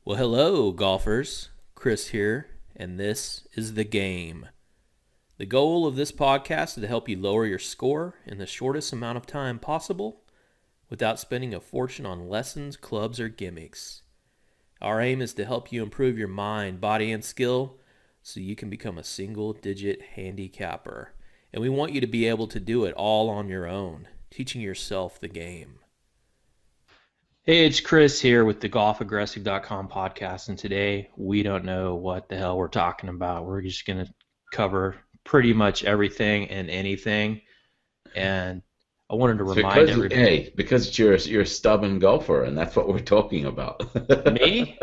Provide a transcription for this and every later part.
Well, hello, golfers. Chris here, and this is The Game. The goal of this podcast is to help you lower your score in the shortest amount of time possible without spending a fortune on lessons, clubs, or gimmicks. Our aim is to help you improve your mind, body, and skill so you can become a single-digit handicapper. And we want you to be able to do it all on your own, teaching yourself the game. Hey, it's Chris here with the golfaggressive.com podcast, and today we don't know what the hell we're talking about. We're just going to cover pretty much everything and anything, and I wanted to remind everybody. Because you're a stubborn golfer, and that's what we're talking about. Me?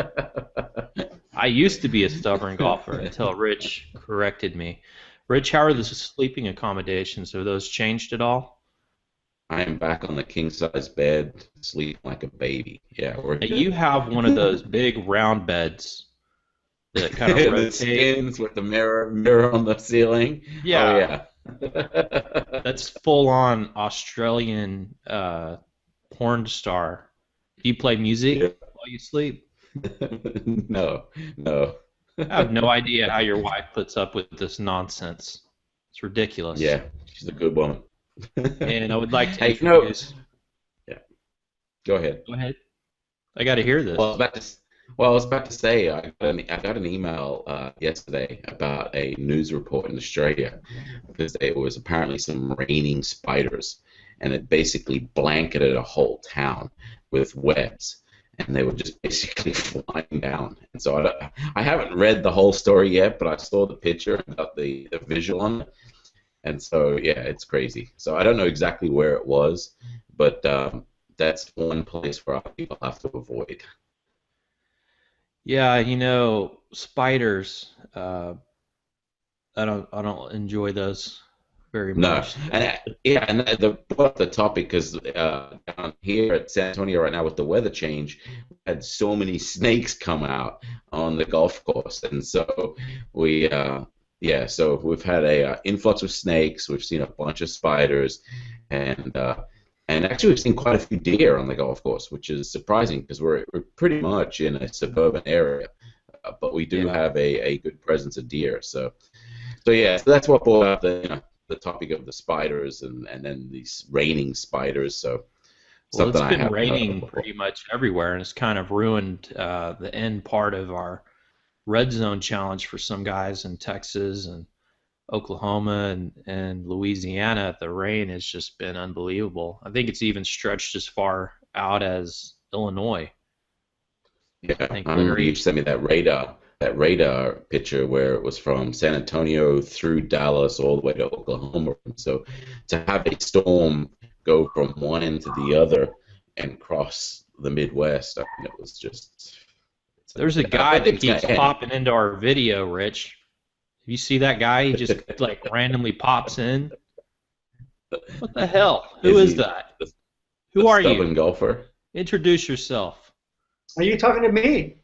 I used to be a stubborn golfer until Rich corrected me. Rich, how are the sleeping accommodations? Have those changed at all? I am back on the king-size bed, sleeping like a baby. Yeah, we're Now, good. you have one of those big round beds that kind of The rotate. skins with the mirror on the ceiling. Yeah. Oh yeah. That's full-on Australian porn star. Do you play music Yeah. while you sleep? No, no. I have no idea how your wife puts up with this nonsense. It's ridiculous. Yeah, she's a good woman. And I would like to Hey, no. introduce. Yeah, go ahead. Go ahead. I got to hear this. I was about to say, I got an email yesterday about a news report in Australia because there was apparently some raining spiders, and it basically blanketed a whole town with webs, and they were just basically flying down. And so I haven't read the whole story yet, but I saw the picture and got the visual on it, and so yeah, it's crazy. So I don't know exactly where it was, but that's one place where people have to avoid. Yeah, spiders. I don't enjoy those very No, much. and the topic is down here at San Antonio right now with the weather change, we had so many snakes come out on the golf course, and so so we've had a influx of snakes. We've seen a bunch of spiders, and actually we've seen quite a few deer on the golf course, which is surprising because we're pretty much in a suburban area, but we do Yeah. have a good presence of deer. So that's what brought up the topic of the spiders and then these raining spiders. So Well, it's something I been haven't heard of raining before. pretty much everywhere, and it's kind of ruined the end part of our red zone challenge for some guys in Texas and Oklahoma and Louisiana. The rain has just been unbelievable. I think it's even stretched as far out as Illinois. Yeah, I think I remember you Larry. sent me that radar picture where it was from San Antonio through Dallas all the way to Oklahoma. So to have a storm go from one end to the other and cross the Midwest, I mean, it was just. There's a guy But that it's gonna keeps end. popping into our video, Rich. You see that guy? He just like randomly pops in. What the hell? Who Is is he that? the, Who the are you? stubborn golfer? Introduce yourself. Are you talking to me?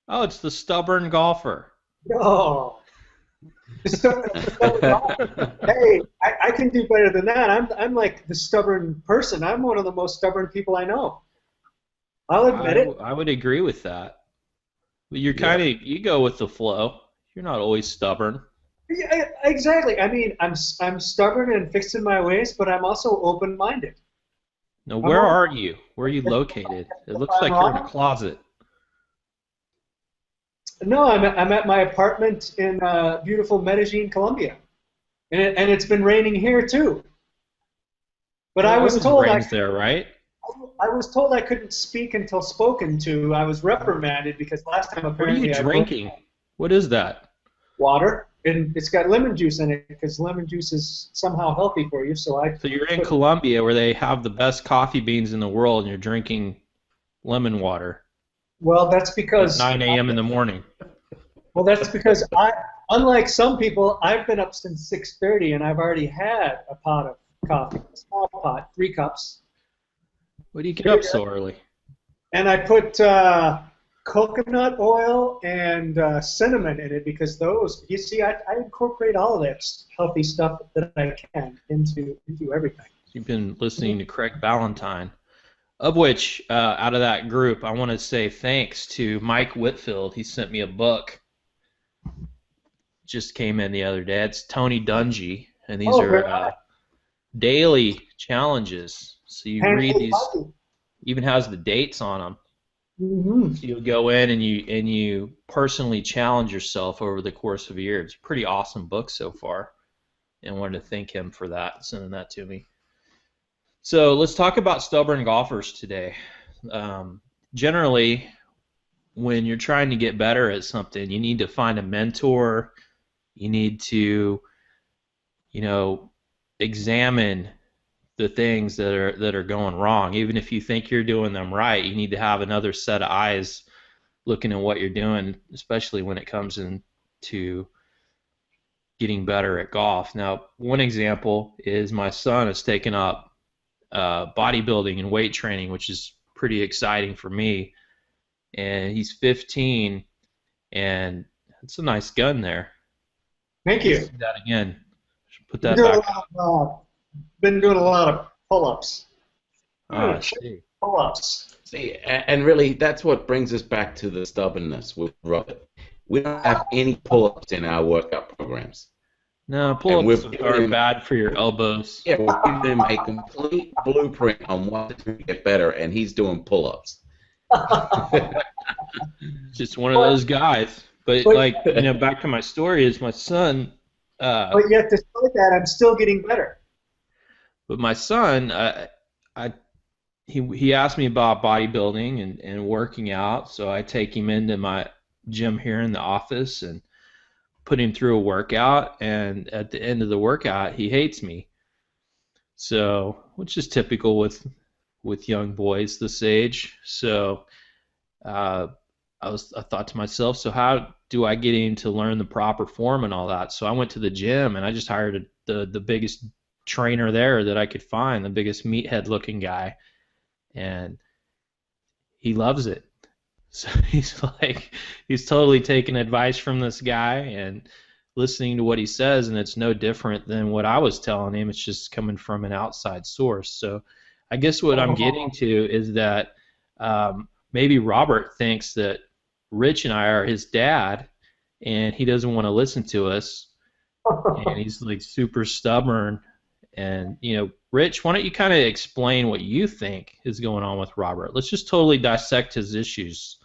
Oh, it's the stubborn golfer. No. Hey, I can do better than that. I'm like the stubborn person. I'm one of the most stubborn people I know. I'll admit it. I would agree with that. But you're Yeah. you go with the flow. You're not always stubborn. Yeah, exactly. I mean, I'm stubborn and fixed in my ways, but I'm also open-minded. Now, I'm where all- are you? Where are you located? It looks I'm like you're in a wrong. closet. No, I'm at my apartment in beautiful Medellin, Colombia, and it's been raining here too. But Well, I it was always told rains there, right? I couldn't speak until spoken to. I was reprimanded because last time What are you apparently I broke drinking? What is that? water and it's got lemon juice in it because lemon juice is somehow healthy for you. So I So you're in put, Colombia where they have the best coffee beans in the world and you're drinking lemon water well, at 9 a.m. in the morning. that's because I, unlike some people, I've been up since 6:30 and I've already had a pot of coffee, a small pot, 3 cups, Why do you get up so early? and I put coconut oil and cinnamon in it because those, you see, I incorporate all of that healthy stuff that I can into everything. You've been listening to Craig Ballantyne. Of which, out of that group, I want to say thanks to Mike Whitfield. He sent me a book. Just came in the other day. It's Tony Dungy, and these Oh, very are nice. daily challenges. So you read Pancake these, coffee. even has the dates on them. Mm-hmm. So you'll go in and you personally challenge yourself over the course of a year. It's a pretty awesome book so far, and wanted to thank him for that, sending that to me. So let's talk about stubborn golfers today. Generally, when you're trying to get better at something, you need to find a mentor. You need to, examine the things that are going wrong. Even if you think you're doing them right, you need to have another set of eyes looking at what you're doing, especially when it comes into getting better at golf. Now, one example is my son has taken up bodybuilding and weight training, which is pretty exciting for me. And he's 15, and it's a nice gun there. Thank you. Let's do that again. Put Been that doing, back. been doing a lot of pull-ups. I see. Pull-ups. See, and really, that's what brings us back to the stubbornness with Robert. We don't have any pull-ups in our workout programs. No, And pull-ups we've are given, bad for your elbows. yeah, we've given him a complete blueprint on what to get better, and he's doing pull-ups. Just one of those guys. But back to my story is my son. But yet, despite that, I'm still getting better. But my son, he asked me about bodybuilding and working out, so I take him into my gym here in the office and put him through a workout, and at the end of the workout, he hates me. So, which is typical with young boys this age. So, I thought to myself, so how do I get him to learn the proper form and all that? So I went to the gym and I just hired the biggest trainer there that I could find, the biggest meathead looking guy, and he loves it. So he's totally taking advice from this guy and listening to what he says, and it's no different than what I was telling him. It's just coming from an outside source. So I guess what I'm getting to is that maybe Robert thinks that Rich and I are his dad, and he doesn't want to listen to us, and he's like super stubborn. And Rich, why don't you kind of explain what you think is going on with Robert? Let's just totally dissect his issues.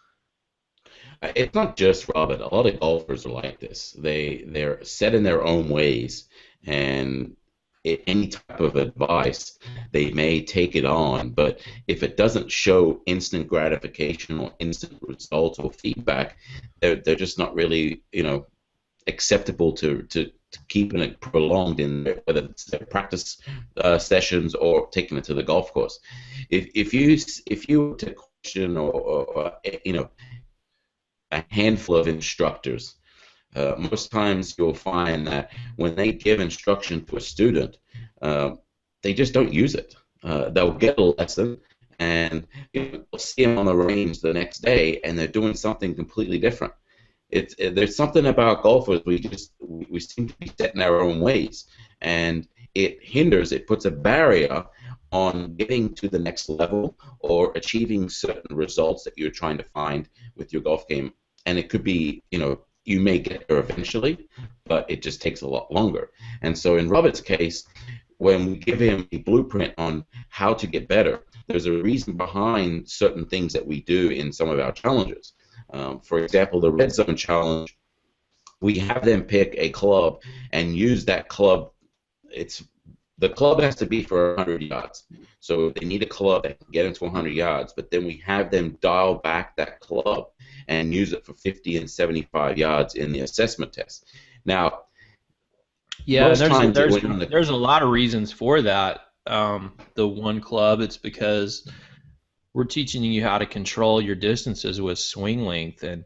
It's not just Robert. A lot of golfers are like this. They're set in their own ways, and any type of advice, they may take it on, but if it doesn't show instant gratification or instant results or feedback, they're just not really, acceptable to keeping it prolonged in whether it's their practice sessions or taking it to the golf course. If you were to question or a handful of instructors, most times you'll find that when they give instruction to a student, they just don't use it. They'll get a lesson, and you'll see them on the range the next day, and they're doing something completely different. There's something about golfers, we seem to be set in our own ways, and it puts a barrier on getting to the next level or achieving certain results that you're trying to find with your golf game. And it could be, you may get there eventually, but it just takes a lot longer. And so in Robert's case, when we give him a blueprint on how to get better, there's a reason behind certain things that we do in some of our challenges. For example, the Red Zone Challenge, we have them pick a club and use that club. The club has to be for 100 yards. So they need a club that can get into 100 yards, but then we have them dial back that club and use it for 50 and 75 yards in the assessment test. Now, yeah, there's a lot of reasons for that. The one club, it's because we're teaching you how to control your distances with swing length, and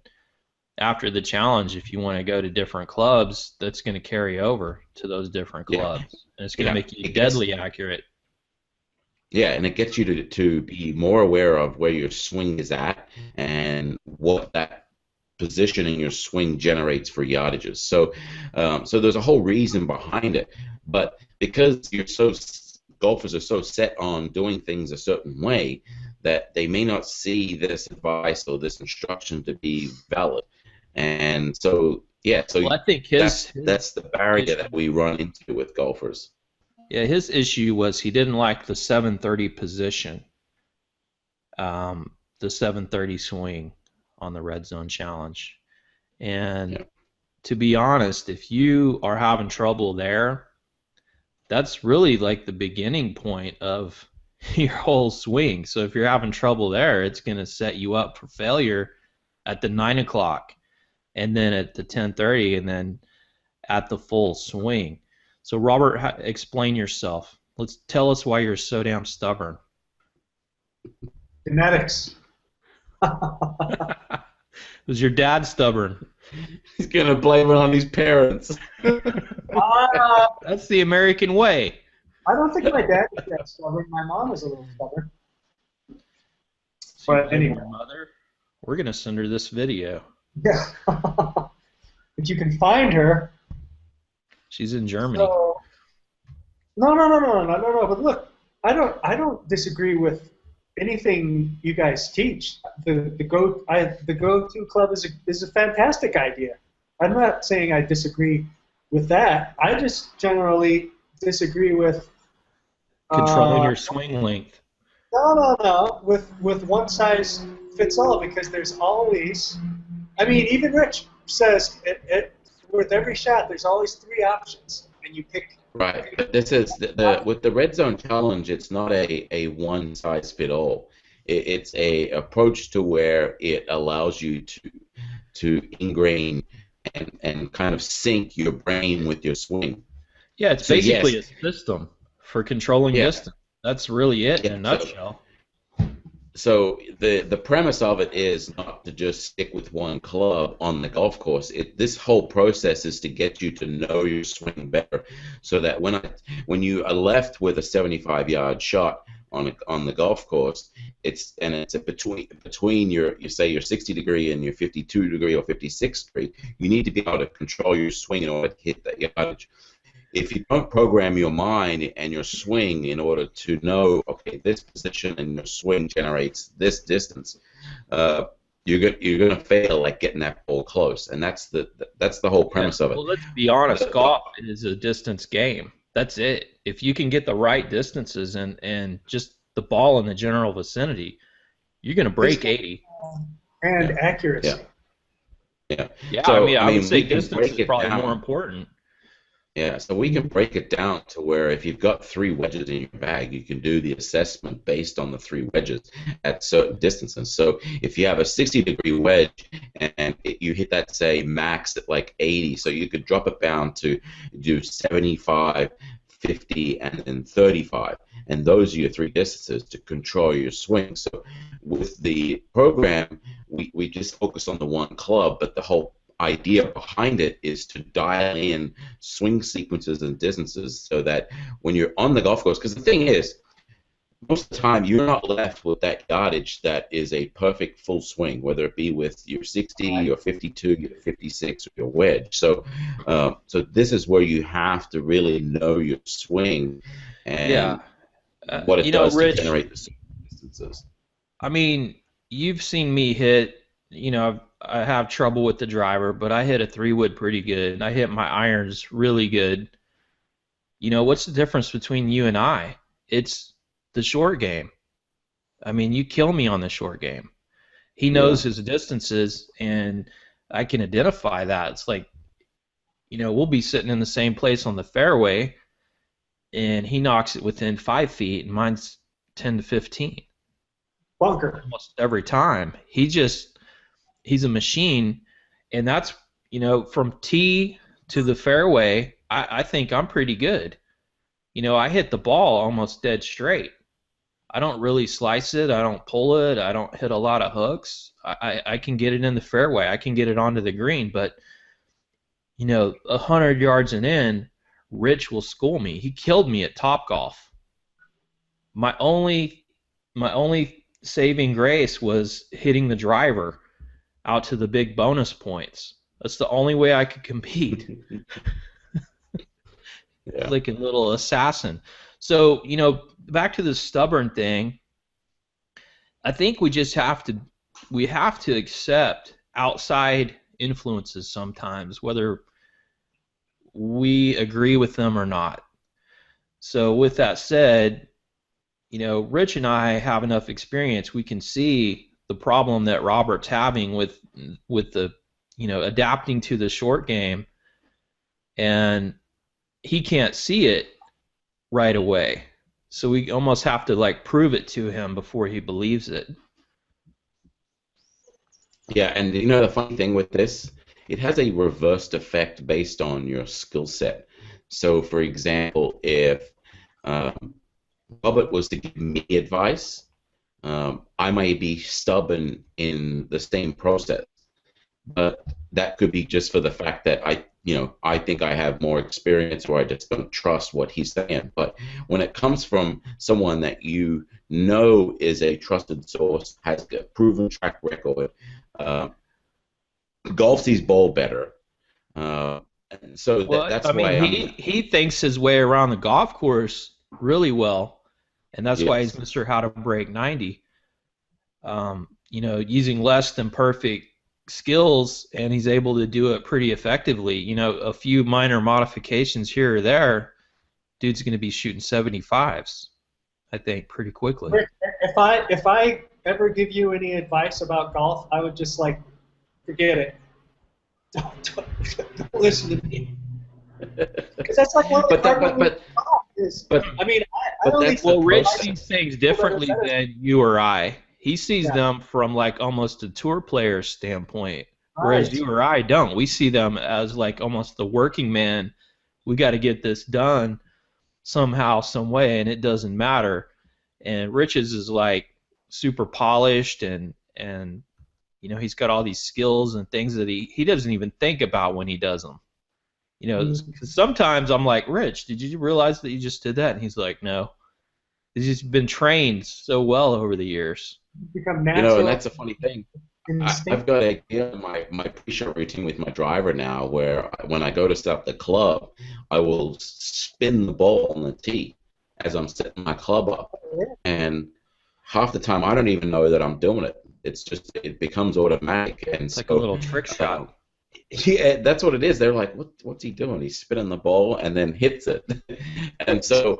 after the challenge, if you want to go to different clubs, that's going to carry over to those different clubs, and it's going to make you deadly accurate. Yeah, and it gets you to be more aware of where your swing is at and what that position in your swing generates for yardages. So there's a whole reason behind it, but because golfers are so set on doing things a certain way, that they may not see this advice or this instruction to be valid. And so, yeah, so Well, I think that's the barrier that we run into with golfers. Yeah, his issue was he didn't like the 730 position, the 730 swing on the Red Zone Challenge. And Yeah. to be honest, if you are having trouble there, that's really like the beginning point of your whole swing. So if you're having trouble there, it's going to set you up for failure at the 9 o'clock, and then at the 10:30, and then at the full swing. So Robert, explain yourself. Let's tell us why you're so damn stubborn. Genetics. Was your dad stubborn? He's gonna blame it on his parents. That's the American way. I don't think my dad is that stubborn. My mom is a little stubborn. So you But blame anyway. your mother? We're gonna send her this video. Yeah. If you can find her. She's in Germany. So, no. But look, I don't disagree with anything you guys teach. The go-to club is a fantastic idea. I'm not saying I disagree with that. I just generally disagree with Controlling your swing length. No. With one size fits all, because there's always. I mean, even Rich says with every shot, there's always 3 options, and you pick. Right. But this is with the Red Zone Challenge. It's not a one size fit all. It's a approach to where it allows you to ingrain and kind of sync your brain with your swing. Yeah, it's So, basically yes. a system for controlling Yeah. distance. That's really it in a Yeah, nutshell. So the premise of it is not to just stick with one club on the golf course. This whole process is to get you to know your swing better, so that when you are left with a 75-yard shot on the golf course, it's between your 60 degree and your 52 degree or 56 degree. You need to be able to control your swing in order to hit that yardage. If you don't program your mind and your swing in order to know, okay, this position and your swing generates this distance, you're going to fail at getting that ball close, and that's the whole premise of it. Well, let's be honest. Golf is a distance game. That's it. If you can get the right distances and just the ball in the general vicinity, you're going to break 80. And accuracy. Yeah. Yeah, So, I would say we can distance break is it probably down. more important. Yeah, so we can break it down to where if you've got 3 wedges in your bag, you can do the assessment based on the 3 wedges at certain distances. So if you have a 60-degree wedge and you hit that, say, max at like 80, so you could drop it down to do 75, 50, and then 35. And those are your 3 distances to control your swing. So with the program, we just focus on the one club, but the whole idea behind it is to dial in swing sequences and distances so that when you're on the golf course, because the thing is, most of the time you're not left with that yardage that is a perfect full swing, whether it be with your 60, your 52, your 56, or your wedge. So, so this is where you have to really know your swing and what it does Rich, to generate the distances. I mean, you've seen me hit. I have trouble with the driver, but I hit a 3-wood pretty good. I hit my irons really good. What's the difference between you and I? It's the short game. I mean, you kill me on the short game. He knows his distances, and I can identify that. It's like, we'll be sitting in the same place on the fairway, and he knocks it within 5 feet, and mine's 10 to 15. Bunker. Almost every time. He's a machine, and that's, from tee to the fairway, I think I'm pretty good. I hit the ball almost dead straight. I don't really slice it. I don't pull it. I don't hit a lot of hooks. I can get it in the fairway. I can get it onto the green, but, 100 yards and in, Rich will school me. He killed me at Topgolf. My only saving grace was hitting the driver out to the big bonus points. That's the only way I could compete. Like a little assassin. So, back to the stubborn thing. I think we have to accept outside influences sometimes, whether we agree with them or not. So with that said, Rich and I have enough experience. We can see the problem that Robert's having with the, adapting to the short game, and he can't see it right away. So we almost have to like prove it to him before he believes it. Yeah, and the funny thing with this, it has a reversed effect based on your skill set. So, for example, if Robert was to give me advice, I may be stubborn in the same process, but that could be just for the fact that I think I have more experience, or I just don't trust what he's saying. But when it comes from someone that is a trusted source, has a proven track record, golf sees ball better. So that's why he thinks his way around the golf course really well, and that's why he's Mr. How to Break 90. Using less than perfect skills, and he's able to do it pretty effectively. A few minor modifications here or there, dude's going to be shooting 75s, I think, pretty quickly. If I ever give you any advice about golf, I would just forget it. Don't listen to me. Because that's like one of the Rich sees things differently than you or I. He sees them from like almost a tour player's standpoint, whereas you or I don't. We see them as like almost the working man. We got to get this done somehow, some way, and it doesn't matter. And Rich's is like super polished, and he's got all these skills and things that he doesn't even think about when he does them. 'Cause sometimes I'm like, Rich, did you realize that you just did that? And he's like, no. He's just been trained so well over the years. Become natural. And that's a funny thing. I've got my pre-shot routine with my driver now, where when I go to set up the club, I will spin the ball on the tee as I'm setting my club up, and half the time I don't even know that I'm doing it. It becomes automatic, and it's like a little trick shot. Yeah, that's what it is. They're like, what's he doing? He's spinning the ball and then hits it. And so,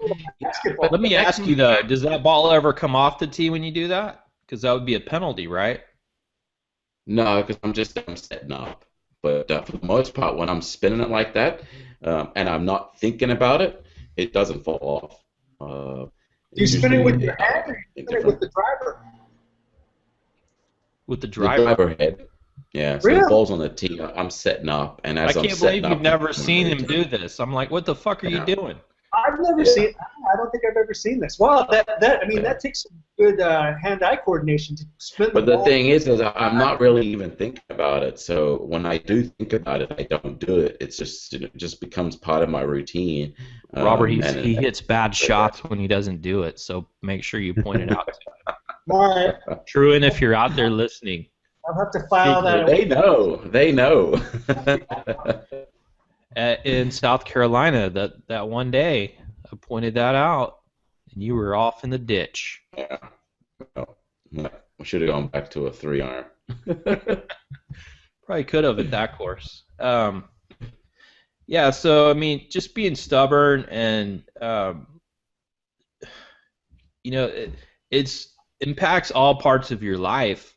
let me ask you though, does that ball ever come off the tee when you do that? Because that would be a penalty, right? No, because I'm setting up. But for the most part, when I'm spinning it like that, and I'm not thinking about it, it doesn't fall off. You spin it with your hand, or you spin it with the driver? With the driver. The driver head. Yeah, so the ball's on the tee. I'm setting up, and as I'm setting up, I can't believe you've never seen him do this. I'm like, what the fuck are you doing? I've never seen. I don't think I've ever seen this. Wow, that takes some good hand-eye coordination to spin the ball. But the thing is I'm not really even thinking about it. So when I do think about it, I don't do it. It's just it just becomes part of my routine. Robert, he hits bad shots when he doesn't do it. So make sure you point it out to him. All right. Truan, if you're out there listening, I'll have to file that. They know. In South Carolina, that one day, I pointed that out, and you were off in the ditch. Yeah. Well, we should have gone back to a 3-iron. Probably could have at that course. Yeah, so, I mean, just being stubborn and, it impacts all parts of your life.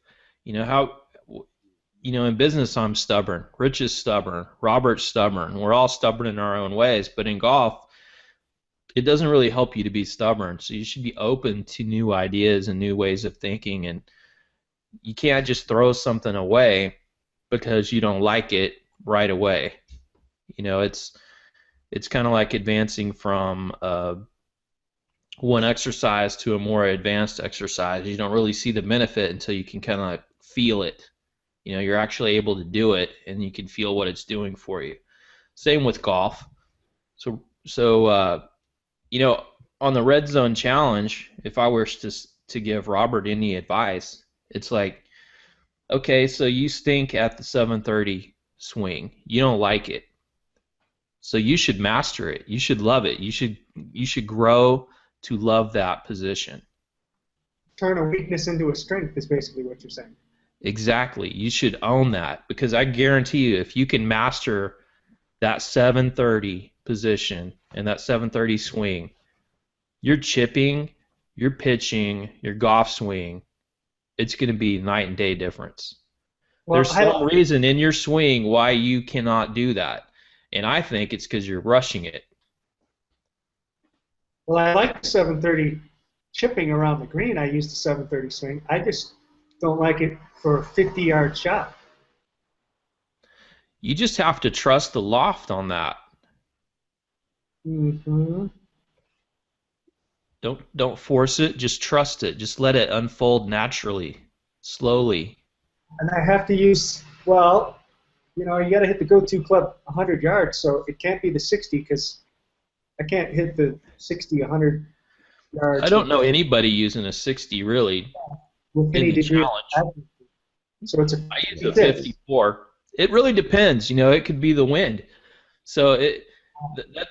In business, I'm stubborn. Rich is stubborn. Robert's stubborn. We're all stubborn in our own ways. But in golf, it doesn't really help you to be stubborn. So you should be open to new ideas and new ways of thinking. And you can't just throw something away because you don't like it right away. It's kind of like advancing from one exercise to a more advanced exercise. You don't really see the benefit until you can kind of feel it. You're actually able to do it, and you can feel what it's doing for you. Same with golf. So on the Red Zone Challenge, if I were to give Robert any advice, it's like, okay, so you stink at the 730 swing. You don't like it. So you should master it. You should love it. You should grow to love that position. turn a weakness into a strength is basically what you're saying. Exactly. You should own that, because I guarantee you, if you can master that 730 position and that 730 swing, your chipping, your pitching, your golf swing, it's going to be night and day difference. Well, There's some reason in your swing why you cannot do that, and I think it's because you're rushing it. Well, I like the 730 chipping around the green. I use the 730 swing. I just don't like it for a 50-yard shot. You just have to trust the loft on that. Mm-hmm. Don't force it. Just trust it. Just let it unfold naturally, slowly. And I have to use, well, you know, you got to hit the go-to club 100 yards, so it can't be the 60 because I can't hit the 60, 100 yards. I don't know anybody using a 60 really with in any the degree of challenge. accuracy. So it's I use a 54. It really depends. You know, it could be the wind. So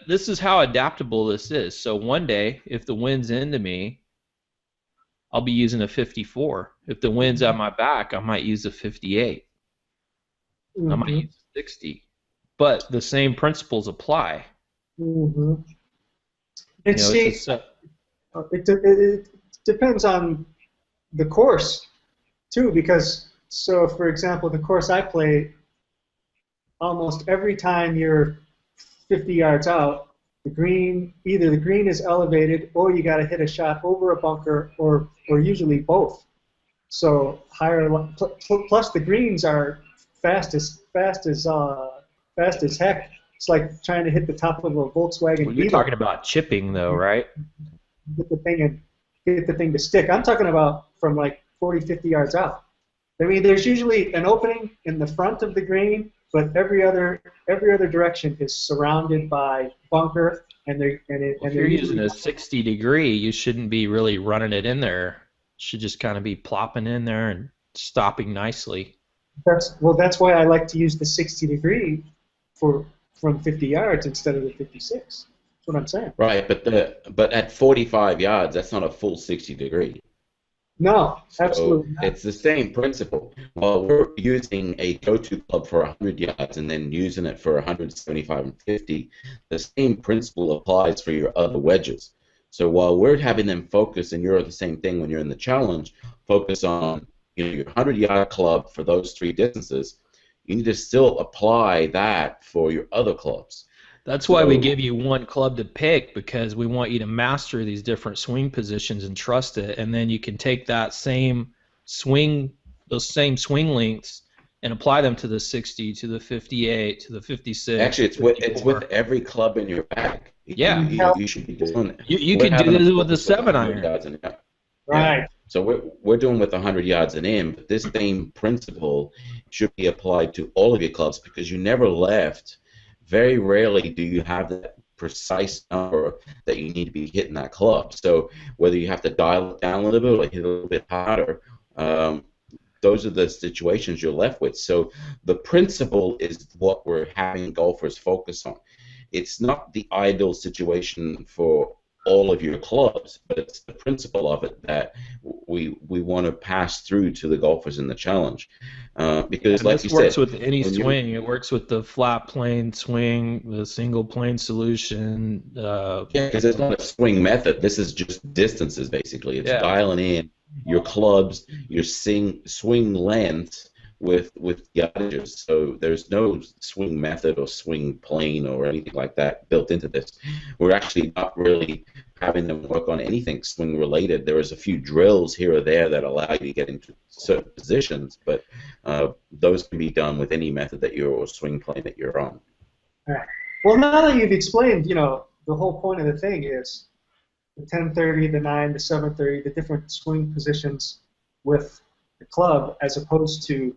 this is how adaptable this is. So one day, if the wind's into me, I'll be using a 54. If the wind's at my back, I might use a 58. Mm-hmm. I might use a 60. But the same principles apply. Mm-hmm. You know, It depends on the course, too, because, so for example, the course I play, almost every time you're 50 yards out, either the green is elevated or you got to hit a shot over a bunker or usually both. So plus the greens are fast as heck. It's like trying to hit the top of a Volkswagen. Well, you're talking about chipping, though, right? Get the thing to stick. I'm talking about from like 40, 50 yards out. I mean, there's usually an opening in the front of the green, but every other direction is surrounded by bunker, If you're using a 60 degree, you shouldn't be really running it in there. It should just kind of be plopping in there and stopping nicely. That's why I like to use the 60 degree from 50 yards instead of the 56. That's what I'm saying. Right, but at 45 yards, that's not a full 60 degree. No, So absolutely not. it's the same principle. While we're using a go-to club for 100 yards and then using it for 175 and 50, the same principle applies for your other wedges. So while we're having them focus, and you're the same thing when you're in the challenge, focus on your 100-yard club for those three distances, you need to still apply that for your other clubs. That's why we give you one club to pick, because we want you to master these different swing positions and trust it, and then you can take that same swing, those same swing lengths, and apply them to the 60, to the 58, to the 56. Actually, it's with every club in your bag. Yeah. You should be doing it. You can do this with a 7-iron. Right. Yeah. So we're doing with 100 yards and in, but this same principle should be applied to all of your clubs, because you never left. Very rarely do you have that precise number that you need to be hitting that club. So whether you have to dial it down a little bit or hit a little bit harder, those are the situations you're left with. So the principle is what we're having golfers focus on. It's not the ideal situation for all of your clubs, but it's the principle of it that we want to pass through to the golfers in the challenge. Because, like you said, this works with any swing. It works with the flat plane swing, the single plane solution. Yeah, because it's not a swing method. This is just distances, basically. It's dialing in your clubs, your swing length with yardages. So there's no swing method or swing plane or anything like that built into this. We're actually not really having them work on anything swing related. There is a few drills here or there that allow you to get into certain positions, but those can be done with any method that you're or swing plane that you're on. All right. Well, now that you've explained, the whole point of the thing is the 1030, the 9, the 730, the different swing positions with the club, as opposed to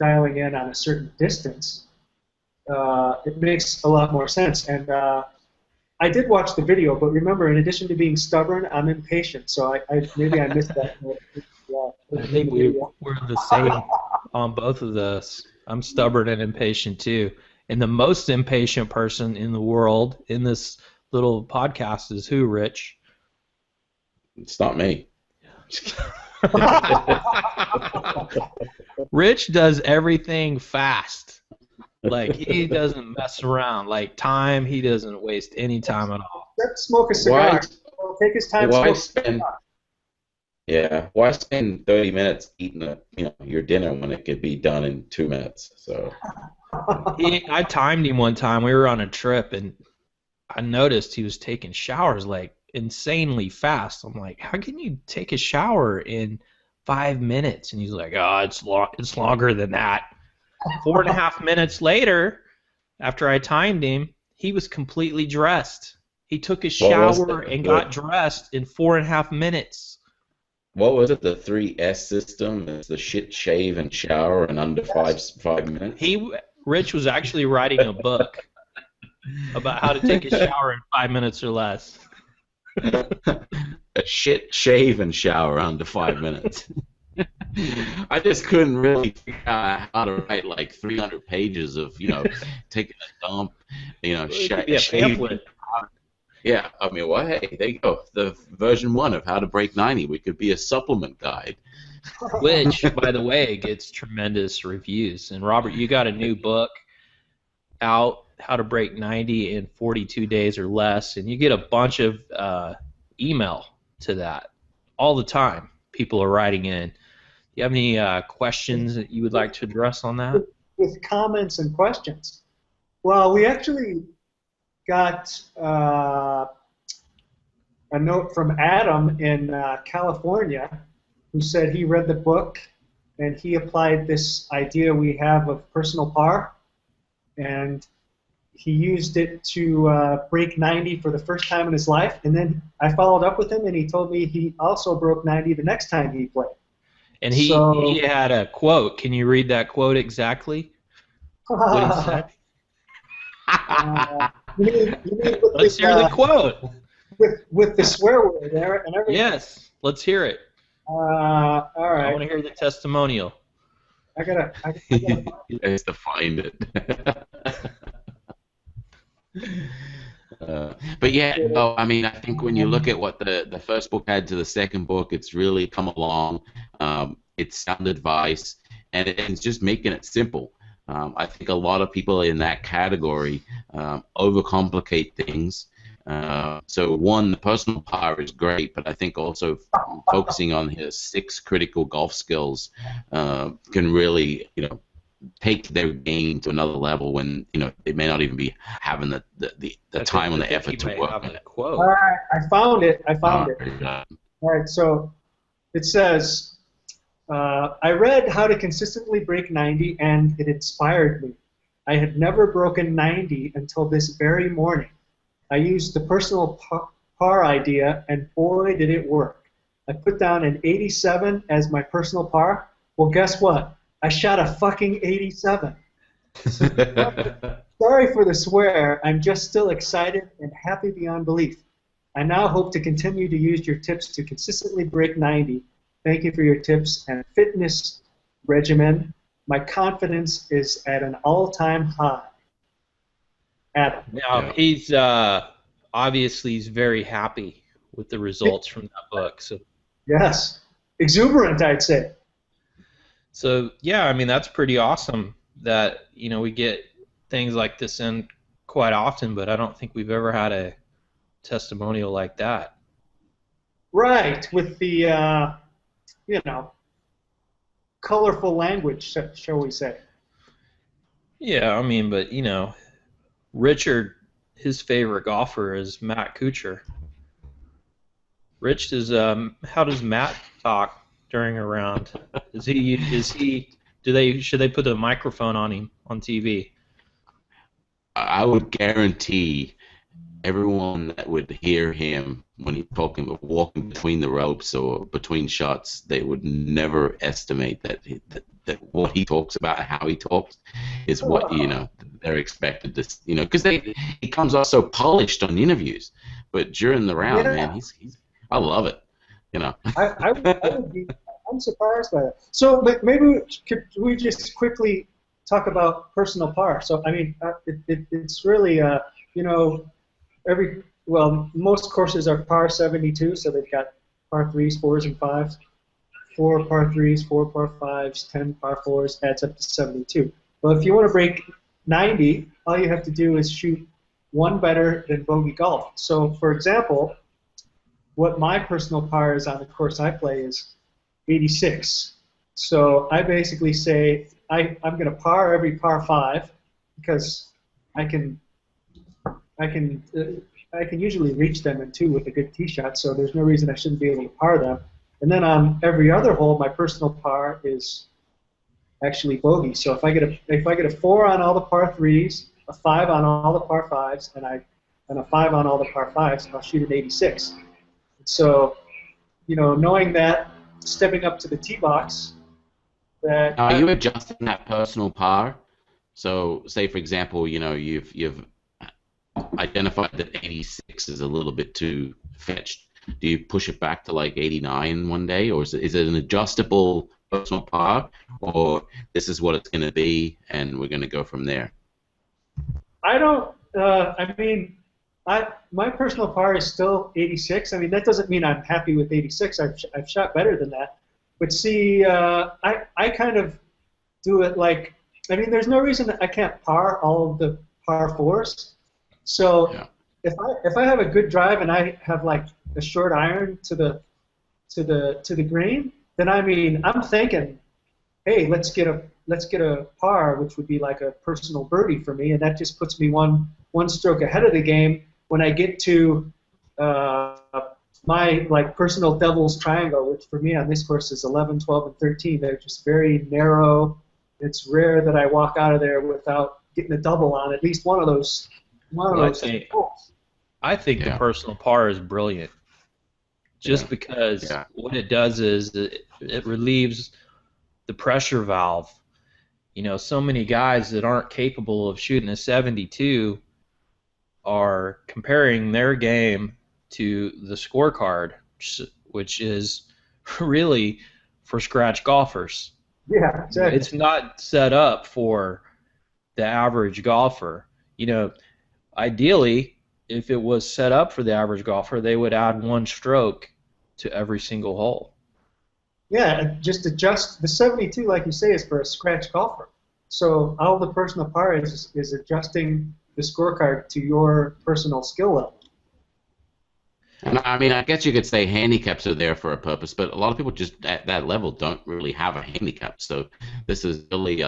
dialing in on a certain distance, it makes a lot more sense. And I did watch the video, but remember, in addition to being stubborn, I'm impatient. So maybe I missed that. I think we're the same on both of those. I'm stubborn and impatient too. And the most impatient person in the world in this little podcast is who, Rich? It's not me. Rich does everything fast. Like, he doesn't mess around. Like, time, he doesn't waste any time at all. Let's smoke a cigar. Well, take his time. Why Smoke a spend? cigar. Yeah, why spend 30 minutes eating your dinner when it could be done in 2 minutes? So I timed him one time. We were on a trip, and I noticed he was taking showers like insanely fast. I'm like, how can you take a shower in 5 minutes? And he's like, oh, it's longer than that. 4.5 minutes later, after I timed him, he was completely dressed. He took a shower and got dressed in 4.5 minutes. What was it? The 3S system? It's the shit, shave, and shower in under 5 minutes. Rich was actually writing a book about how to take a shower in 5 minutes or less. A shit, shave, and shower under 5 minutes. I just couldn't really figure out how to write like 300 pages of taking a dump, shaving. Yeah, I mean, well, hey, there you go. The version 1 of How to Break 90. We could be a supplement guide. Which, by the way, gets tremendous reviews. And Robert, you got a new book out, How to Break 90 in 42 days or less, and you get a bunch of email to that all the time. People are writing in. Do you have any questions that you would like to address on that? With comments and questions. Well, we actually got a note from Adam in California who said he read the book and he applied this idea we have of personal par, and he used it to break 90 for the first time in his life. And then I followed up with him, and he told me he also broke 90 the next time he played. And he had a quote. Can you read that quote exactly? What he said? Let's hear the quote. With the swear word there and everything. Yes, let's hear it. All right. I want to hear the testimonial. I gotta You guys to find it. But yeah, no, I mean, I think when you look at what the first book had to the second book, it's really come along. It's sound advice, and it's just making it simple. I think a lot of people in that category overcomplicate things. So one, the personal par is great, but I think also focusing on his 6 critical golf skills can really, take their game to another level when they may not even be having the time and the effort to work on it. All right, I found it. All right, so it says, I read How to Consistently Break 90, and it inspired me. I had never broken 90 until this very morning. I used the personal par idea, and boy, did it work. I put down an 87 as my personal par. Well, guess what? I shot a fucking 87. Sorry for the swear. I'm just still excited and happy beyond belief. I now hope to continue to use your tips to consistently break 90. Thank you for your tips and fitness regimen. My confidence is at an all-time high. Adam. Now, he's obviously he's very happy with the results from that book. So yes, exuberant, I'd say. So yeah, I mean that's pretty awesome that we get things like this in quite often, but I don't think we've ever had a testimonial like that. Right, with the colorful language, shall we say? Yeah, I mean, but Richard, his favorite golfer is Matt Kuchar. Rich, how does Matt talk during a round? Should they put a microphone on him on TV? I would guarantee everyone that would hear him when he's walking between the ropes or between shots, they would never estimate that what he talks about, how he talks, is what they're expected to, because he comes off so polished on interviews, but during the round, man, he's I love it, I would be. I'm surprised by that. So maybe we just quickly talk about personal par. So I mean, it's really most courses are par 72, so they've got par threes, fours, and fives. 4 par threes, 4 par fives, 10 par fours adds up to 72. Well, if you want to break 90, all you have to do is shoot one better than bogey golf. So, for example, what my personal par is on the course I play is 86. So I basically say I'm going to par every par 5 because I can usually reach them in 2 with a good tee shot. So there's no reason I shouldn't be able to par them. And then on every other hole, my personal par is actually bogey. So if I get a 4 on all the par 3s, a 5 on all the par 5s, and a 5 on all the par 5s, I'll shoot an 86. So, knowing that, stepping up to the tee box, that Now, are you adjusting that personal par? So, say for example, you've identified that 86 is a little bit too fetched. Do you push it back to like 89 one day, or is it an adjustable personal par, or this is what it's going to be, and we're going to go from there? I don't. My personal par is still 86. I mean, that doesn't mean I'm happy with 86. I've shot better than that. But see, I kind of do it like, there's no reason that I can't par all of the par 4s. So Yeah. if I have a good drive and I have like a short iron to the green, then I'm thinking, hey, let's get a par, which would be like a personal birdie for me, and that just puts me one stroke ahead of the game when I get to my like personal devil's triangle, which for me on this course is 11, 12, and 13. They're just very narrow. It's rare that I walk out of there without getting a double on at least one of those. I think the personal par is brilliant, just because what it does is it relieves the pressure valve. So many guys that aren't capable of shooting a 72 are comparing their game to the scorecard, which is really for scratch golfers. Yeah, exactly. It's not set up for the average golfer. Ideally, if it was set up for the average golfer, they would add 1 stroke to every single hole. Yeah, just adjust the 72, like you say, is for a scratch golfer. So all the personal par is adjusting the scorecard to your personal skill level. And I guess you could say handicaps are there for a purpose, but a lot of people just at that level don't really have a handicap. So this is really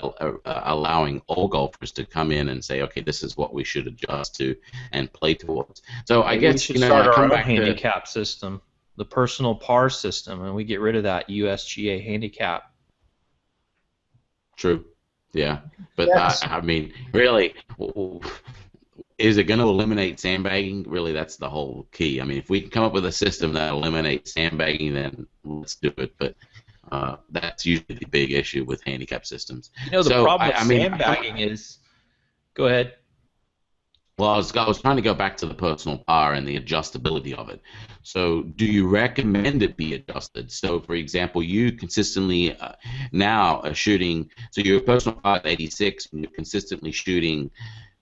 allowing all golfers to come in and say, okay, this is what we should adjust to and play towards. So I guess we should start our own handicap system, the personal par system, and we get rid of that USGA handicap. True. Yeah, but Yes. Really, is it going to eliminate sandbagging? Really, that's the whole key. If we can come up with a system that eliminates sandbagging, then let's do it. But that's usually the big issue with handicap systems. The problem with sandbagging is... Go ahead. Well, I was trying to go back to the personal par and the adjustability of it. So do you recommend it be adjusted? So, for example, you consistently now are shooting, so your personal par is 86, and you're consistently shooting,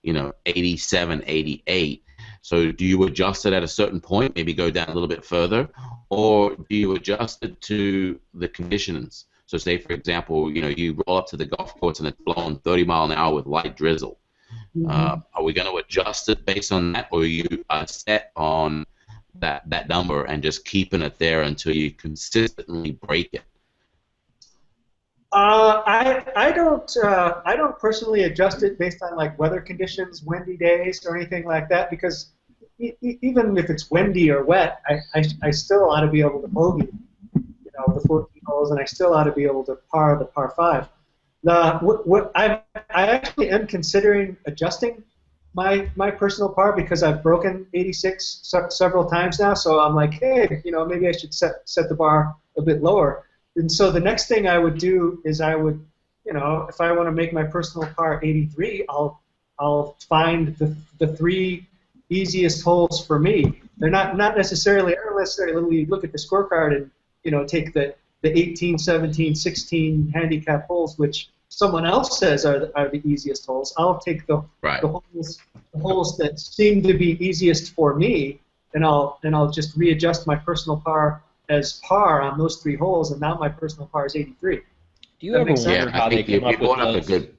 87, 88. So do you adjust it at a certain point, maybe go down a little bit further, or do you adjust it to the conditions? So say, for example, you roll up to the golf course and it's blowing 30 mile an hour with light drizzle. Are we going to adjust it based on that, or are you set on that number and just keeping it there until you consistently break it? I don't personally adjust it based on like weather conditions, windy days, or anything like that, because even if it's windy or wet, I still ought to be able to bogey, the 14 holes, and I still ought to be able to par the par 5. I actually am considering adjusting my personal par because I've broken 86 several times now. So I'm like, hey, maybe I should set the bar a bit lower. And so the next thing I would do is I would, if I want to make my personal par 83, I'll find the 3 easiest holes for me. They're not necessarily you look at the scorecard and take the 18, 17, 16 handicap holes, which someone else says are the easiest holes. I'll take the holes that seem to be easiest for me, and I'll just readjust my personal par as par on those 3 holes, and now my personal par is 83. Do you That ever makes sense. wonder Yeah, how I they think you come up with brought up a those? good.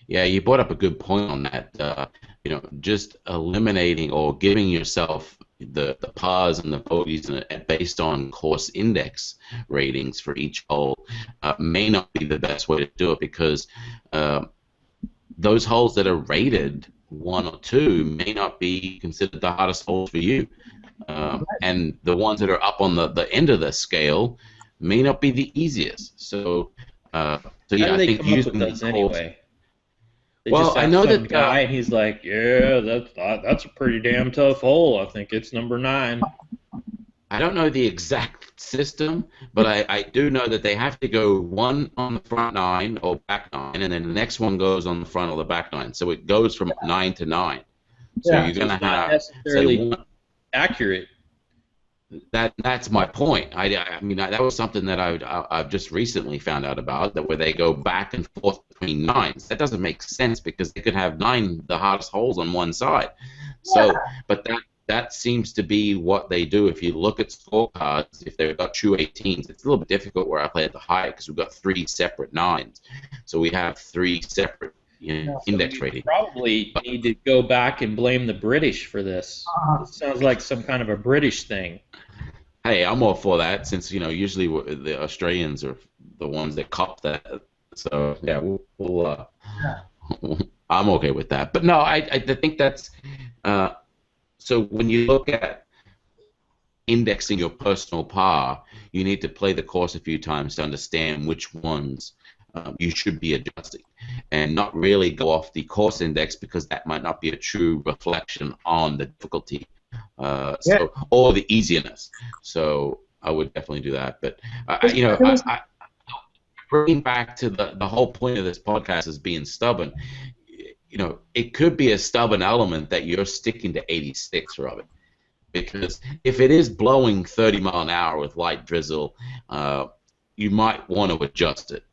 Yeah, you brought up a good point on that. Just eliminating or giving yourself the pars and the bogeys and based on course index ratings for each hole may not be the best way to do it because those holes that are rated 1 or 2 may not be considered the hardest holes for you. And the ones that are up on the end of the scale may not be the easiest. So How yeah, do I they think come up with using the those course. anyway? They Well, just I have know some that guy, and he's like, "Yeah, that's a pretty damn tough hole. I think it's number 9." I don't know the exact system, but I do know that they have to go one on the front 9 or back 9, and then the next one goes on the front or the back 9. So it goes from 9 to 9. So Yeah. you're So going to it's not have, say, necessarily one. accurate. That's my point. I mean, that was something that I've just recently found out about, that where they go back and forth between 9s. That doesn't make sense because they could have 9 the hardest holes on one side. So, but that seems to be what they do. If you look at scorecards, if they've got true 18s, it's a little bit difficult where I play at the high because we've got 3 separate 9s. So we have 3 separate index You ratings. probably need to go back and blame the British for this. It sounds like some kind of a British thing. Hey, I'm all for that since usually the Australians are the ones that cop that. So yeah, we'll I'm okay with that. But no, I think that's so when you look at indexing your personal par, you need to play the course a few times to understand which ones you should be adjusting, and not really go off the course index because that might not be a true reflection on the difficulty. Or the easiness. So I would definitely do that. But bringing back to the whole point of this podcast is being stubborn. It could be a stubborn element that you're sticking to 86, Robert. Because if it is blowing 30 mile an hour with light drizzle, you might want to adjust it,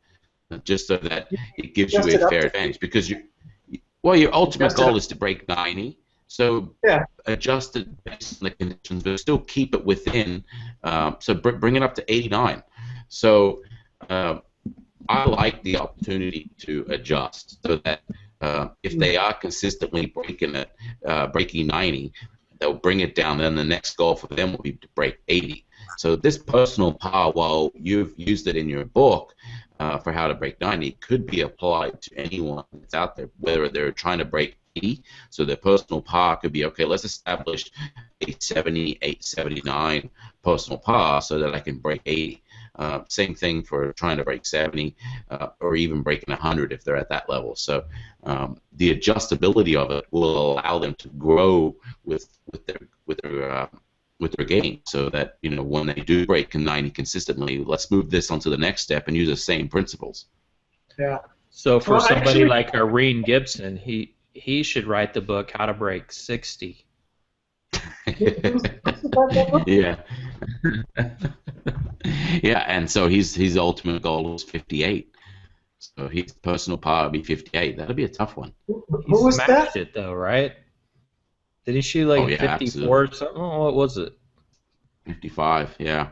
just so that it gives you a fair advantage. Because your ultimate goal is to break 90. So adjust it based on the conditions, but still keep it within. So bring it up to 89. So I like the opportunity to adjust so that if they are consistently breaking 90, they'll bring it down. Then the next goal for them will be to break 80. So this personal par, while you've used it in your book for how to break 90, could be applied to anyone that's out there, whether they're trying to break 80. So their personal par could be, okay, let's establish a 78, 79 personal par so that I can break 80. Same thing for trying to break 70 or even breaking 100 if they're at that level. So the adjustability of it will allow them to grow with their game, so that when they do break 90 consistently, let's move this onto the next step and use the same principles. Yeah. So for somebody like Irene Gibson, he should write the book How to Break 60. Yeah. Yeah, and so his ultimate goal was 58. So his personal par would be 58. That'll be a tough one. Who He was smashed that? it though, right? Did he shoot like 54 absolutely. or something? Oh, what was it? 55, yeah.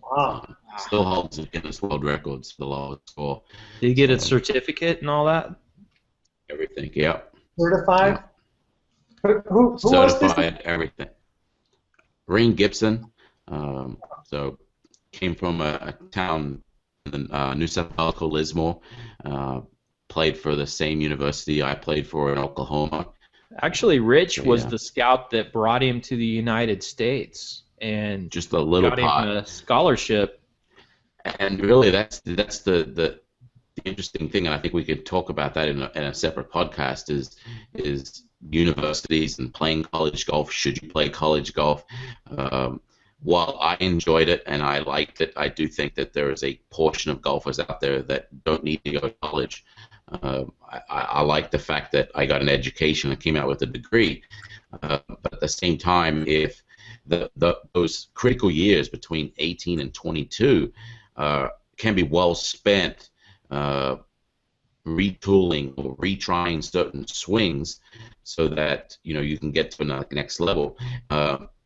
Wow. Still holds the Guinness World Records for the lowest score. Did he get a certificate and all that? Everything, yep. Certified? Who was this? Certified, everything. Irene Gibson, so came from a town in New South Wales called Lismore. Played for the same university I played for in Oklahoma. Actually, Rich was Yeah. the scout that brought him to the United States and Just a little got him pot. a scholarship. And really, that's the interesting thing, and I think we could talk about that in a separate podcast. Is universities and playing college golf? Should you play college golf? While I enjoyed it and I liked it, I do think that there is a portion of golfers out there that don't need to go to college. I like the fact that I got an education and came out with a degree, but at the same time, if those critical years between 18 and 22 can be well spent retooling or retrying certain swings so that you can get to the next level.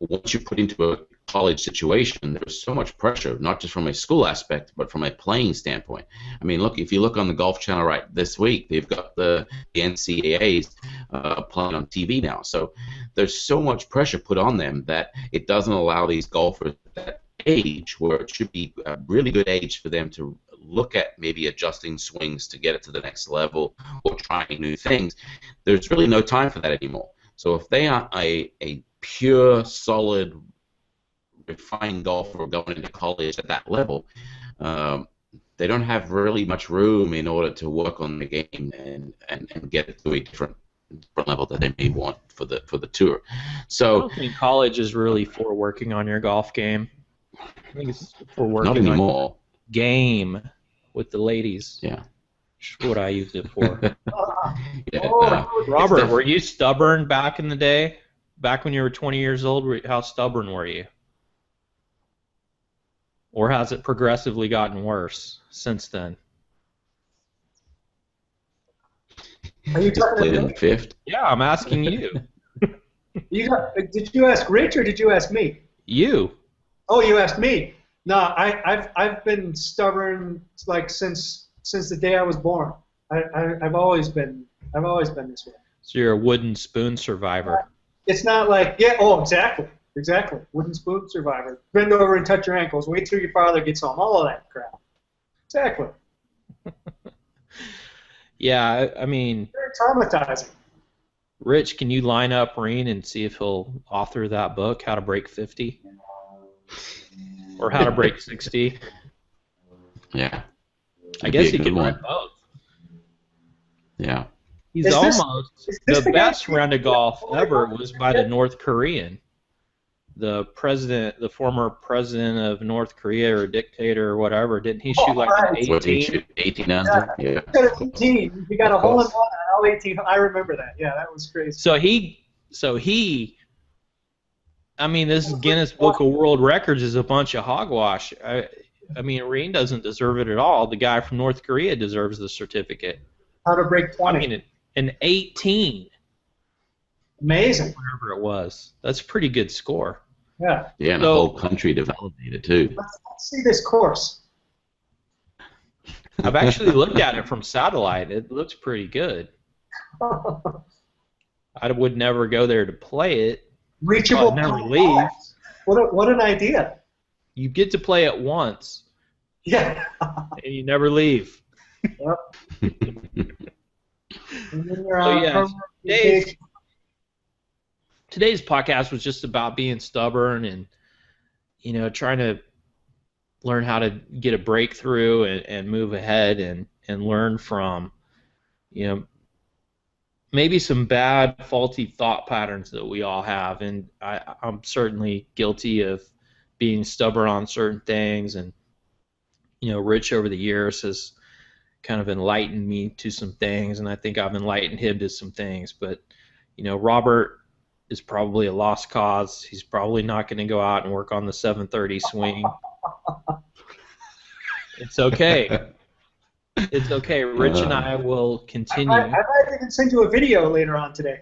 Once you put into a college situation, there's so much pressure, not just from a school aspect, but from a playing standpoint. I mean, look, if you look on the Golf Channel right this week, they've got the NCAAs playing on TV now. So there's so much pressure put on them that it doesn't allow these golfers at that age, where it should be a really good age for them to look at maybe adjusting swings to get it to the next level or trying new things. There's really no time for that anymore. So if they are a pure, solid, refined golfer going into college at that level, they don't have really much room in order to work on the game and get it to a different level that they may want for the tour. I So don't think college is really for working on your golf game. I think it's for not working on your anymore. game with the ladies. Yeah. That's what I used it for. Yeah. Robert, were you stubborn back in the day? Back when you were 20 years old, how stubborn were you? Or has it progressively gotten worse since then? Are you Just played talking in to the fifth. Yeah, I'm asking you. Did you ask Rich or did you ask me? You. Oh, you asked me. No, I've been stubborn like since the day I was born. I've always been this way. So you're a wooden spoon survivor. It's not like exactly. Wooden spoon survivor. Bend over and touch your ankles. Wait till your father gets home. All of that crap. Exactly. Yeah, I mean, Very traumatizing. Rich, can you line up Reen and see if he'll author that book, How to Break 50? Or How to Break 60? Yeah. I guess he That'd be a could good write one. both. Yeah. He's Is this- almost is this the the guy- best round of golf ever was by the North Korean. The former president of North Korea or dictator or whatever, didn't he shoot like an right. What, 18? 18 under? Yeah. You got an 18. You got a Of hole in course. one on all 18. I remember that. Yeah, that was crazy. So he I mean, this Guinness Book of World Records is a bunch of hogwash. I mean, Reen doesn't deserve it at all. The guy from North Korea deserves the certificate. How to break 20. I mean, an 18, Amazing. whatever it was. That's a pretty good score. Yeah. Yeah, and So- the whole country to validate it too. Let's see this course. I've actually looked at it from satellite. It looks pretty good. I would never go there to play it. Reachable. I'd never leave. What an idea. You get to play it once, Yeah. and you never leave. And then you're So, on yeah, permanent Dave- vacation. Today's podcast was just about being stubborn and, trying to learn how to get a breakthrough and move ahead and learn from, maybe some bad, faulty thought patterns that we all have. And I'm certainly guilty of being stubborn on certain things. And, Rich over the years has kind of enlightened me to some things, and I think I've enlightened him to some things. But, Robert is probably a lost cause. He's probably not going to go out and work on the 730 swing. It's okay. It's okay. Rich and I will continue. I might even send you a video later on today.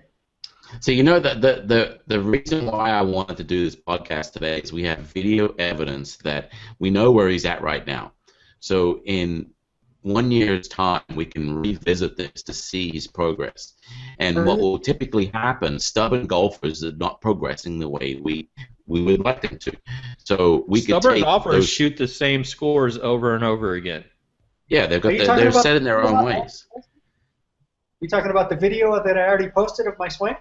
So the reason why I wanted to do this podcast today is we have video evidence that we know where he's at right now. So in 1 year's time, we can revisit this to see his progress. And what will typically happen, stubborn golfers are not progressing the way we would like them to. So we could Stubborn take golfers those, shoot the same scores over and over again. yeah, they've Are got you talking they're about- set in their own ways. You talking about the video that I already posted of my swing?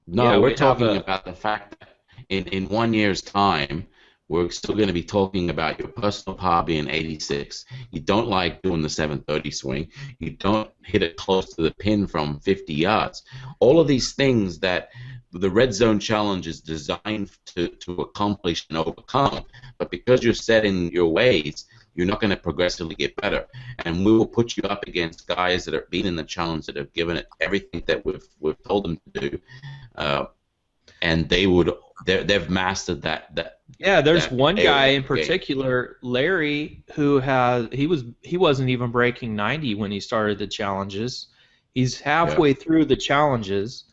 No, Yeah, we're we have talking a- about the fact that in 1 year's time, we're still going to be talking about your personal par being 86. You don't like doing the 730 swing. You don't hit it close to the pin from 50 yards. All of these things that the Red Zone Challenge is designed to accomplish and overcome, but because you're set in your ways, you're not going to progressively get better. And we will put you up against guys that have been in the challenge, that have given it everything that we've told them to do, and they've mastered that. Yeah, there's that one area guy of in the game. particular, Larry, who he wasn't even breaking 90 when he started the challenges. He's halfway through the challenges,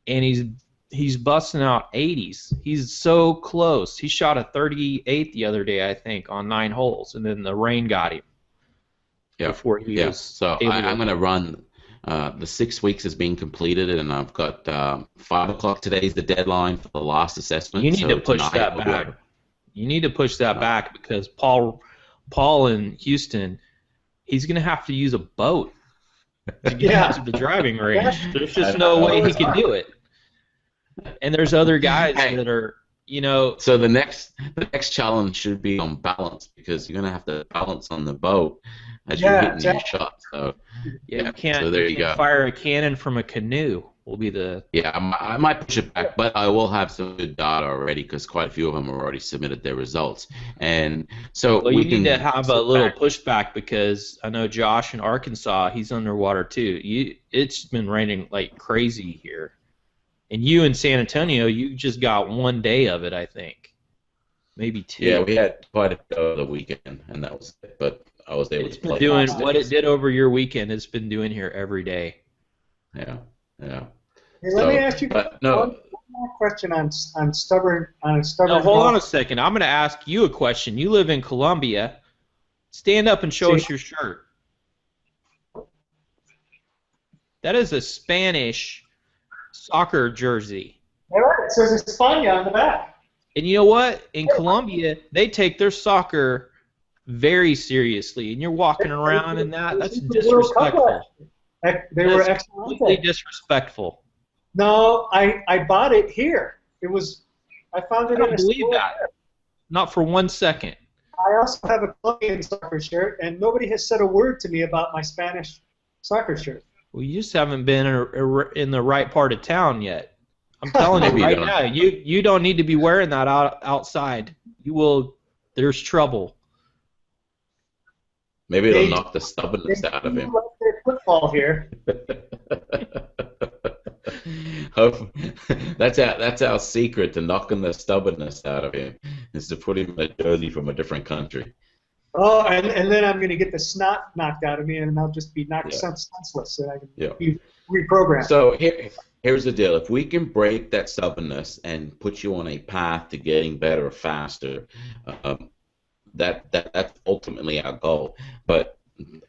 and he's he's busting out 80s. He's so close. He shot a 38 the other day, I think, on 9 holes, and then the rain got him. Yeah. Before he was So able I'm to. going to run. The 6 weeks has been completed, and I've got 5 o'clock today is the deadline for the last assessment. You need so to push tonight that I'll back. go. You need to push that No. back because Paul in Houston, he's going to have to use a boat to get Yeah. out to the driving range. There's just I no know. way he can do it. And there's other guys Hey. that are, you know, So the next challenge should be on balance, because you're going to have to balance on the boat as you're Yeah, hitting your exactly. shot. So yeah, you can't, So there you you can't go. fire a cannon from a canoe. Will be the yeah, I might push it back, but I will have some good data already, because quite a few of them have already submitted their results. And so well. we You need can to have a sit little back. pushback because I know Josh in Arkansas, he's underwater too. It's been raining like crazy here, and you in San Antonio, you just got 1 day of it, I think, maybe 2. Yeah, we had quite a bit over the weekend, and that was it. But I was able It's to been play doing most what it days. did over your weekend. It's been doing here every day. Yeah. Hey, let me So, ask you but one no, more question on stubborn Now, hold on a golf. second. I'm going to ask you a question. You live in Colombia. Stand up and show See? us your shirt. That is a Spanish soccer jersey. All right, it says España on the back. And you know what? In Colombia, they take their soccer very seriously. And you're walking around in that. That's The World Cup disrespectful. They were That's excellent. completely disrespectful. No, I bought it here. I found I it in don't a believe store that. here. Not for 1 second. I also have a Colombian soccer shirt, and nobody has said a word to me about my Spanish soccer shirt. Well, you just haven't been in the right part of town yet. I'm telling you Maybe you right don't. now, you don't need to be wearing that outside. You will. There's trouble. maybe it'll They- knock the stubbornness out of They him. do like their football here. That's our secret to knocking the stubbornness out of him, is to put him in a jersey from a different country. Oh, and then I'm going to get the snot knocked out of me, and I'll just be knocked Yeah. senseless, and I can Yeah. be reprogrammed. So here's the deal: if we can break that stubbornness and put you on a path to getting better faster, that's ultimately our goal. But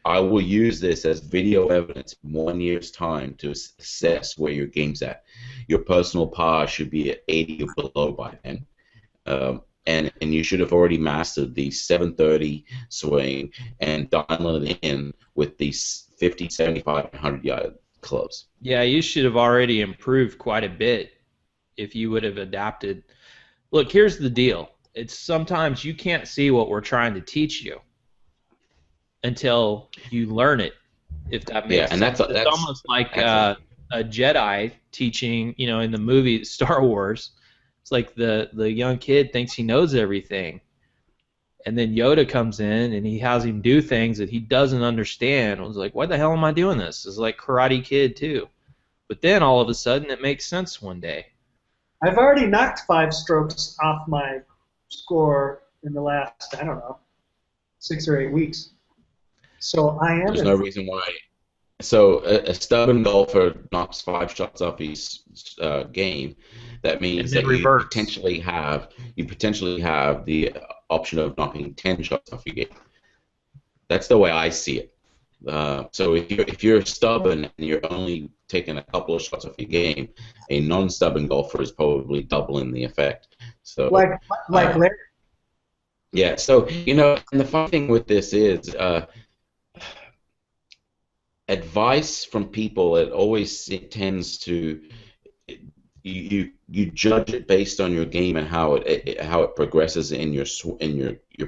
I will use this as video evidence in 1 year's time to assess where your game's at. Your personal par should be at 80 or below by then. And you should have already mastered the 730 swing and dialing it in with these 50, 75, and 100-yard clubs. Yeah, you should have already improved quite a bit if you would have adapted. Look, here's the deal. It's sometimes you can't see what we're trying to teach you until you learn it, if that makes Yeah, and sense. that's It's almost like excellent. a Jedi teaching, in the movie Star Wars. It's like the young kid thinks he knows everything. And then Yoda comes in and he has him do things that he doesn't understand. I was like, why the hell am I doing this? It's like Karate Kid too. But then all of a sudden it makes sense one day. I've already knocked 5 strokes off my score in the last, 6 or 8 weeks. So I am. There's no reason why. So a stubborn golfer knocks 5 shots off his game. That means And then that you reverts. potentially have the option of knocking 10 shots off your game. That's the way I see it. So if you're stubborn and you're only taking a couple of shots off your game, a non-stubborn golfer is probably doubling the effect. So like Larry. yeah. So and the fun thing with this is. Advice from people, it always tends to you judge it based on your game and how it progresses in your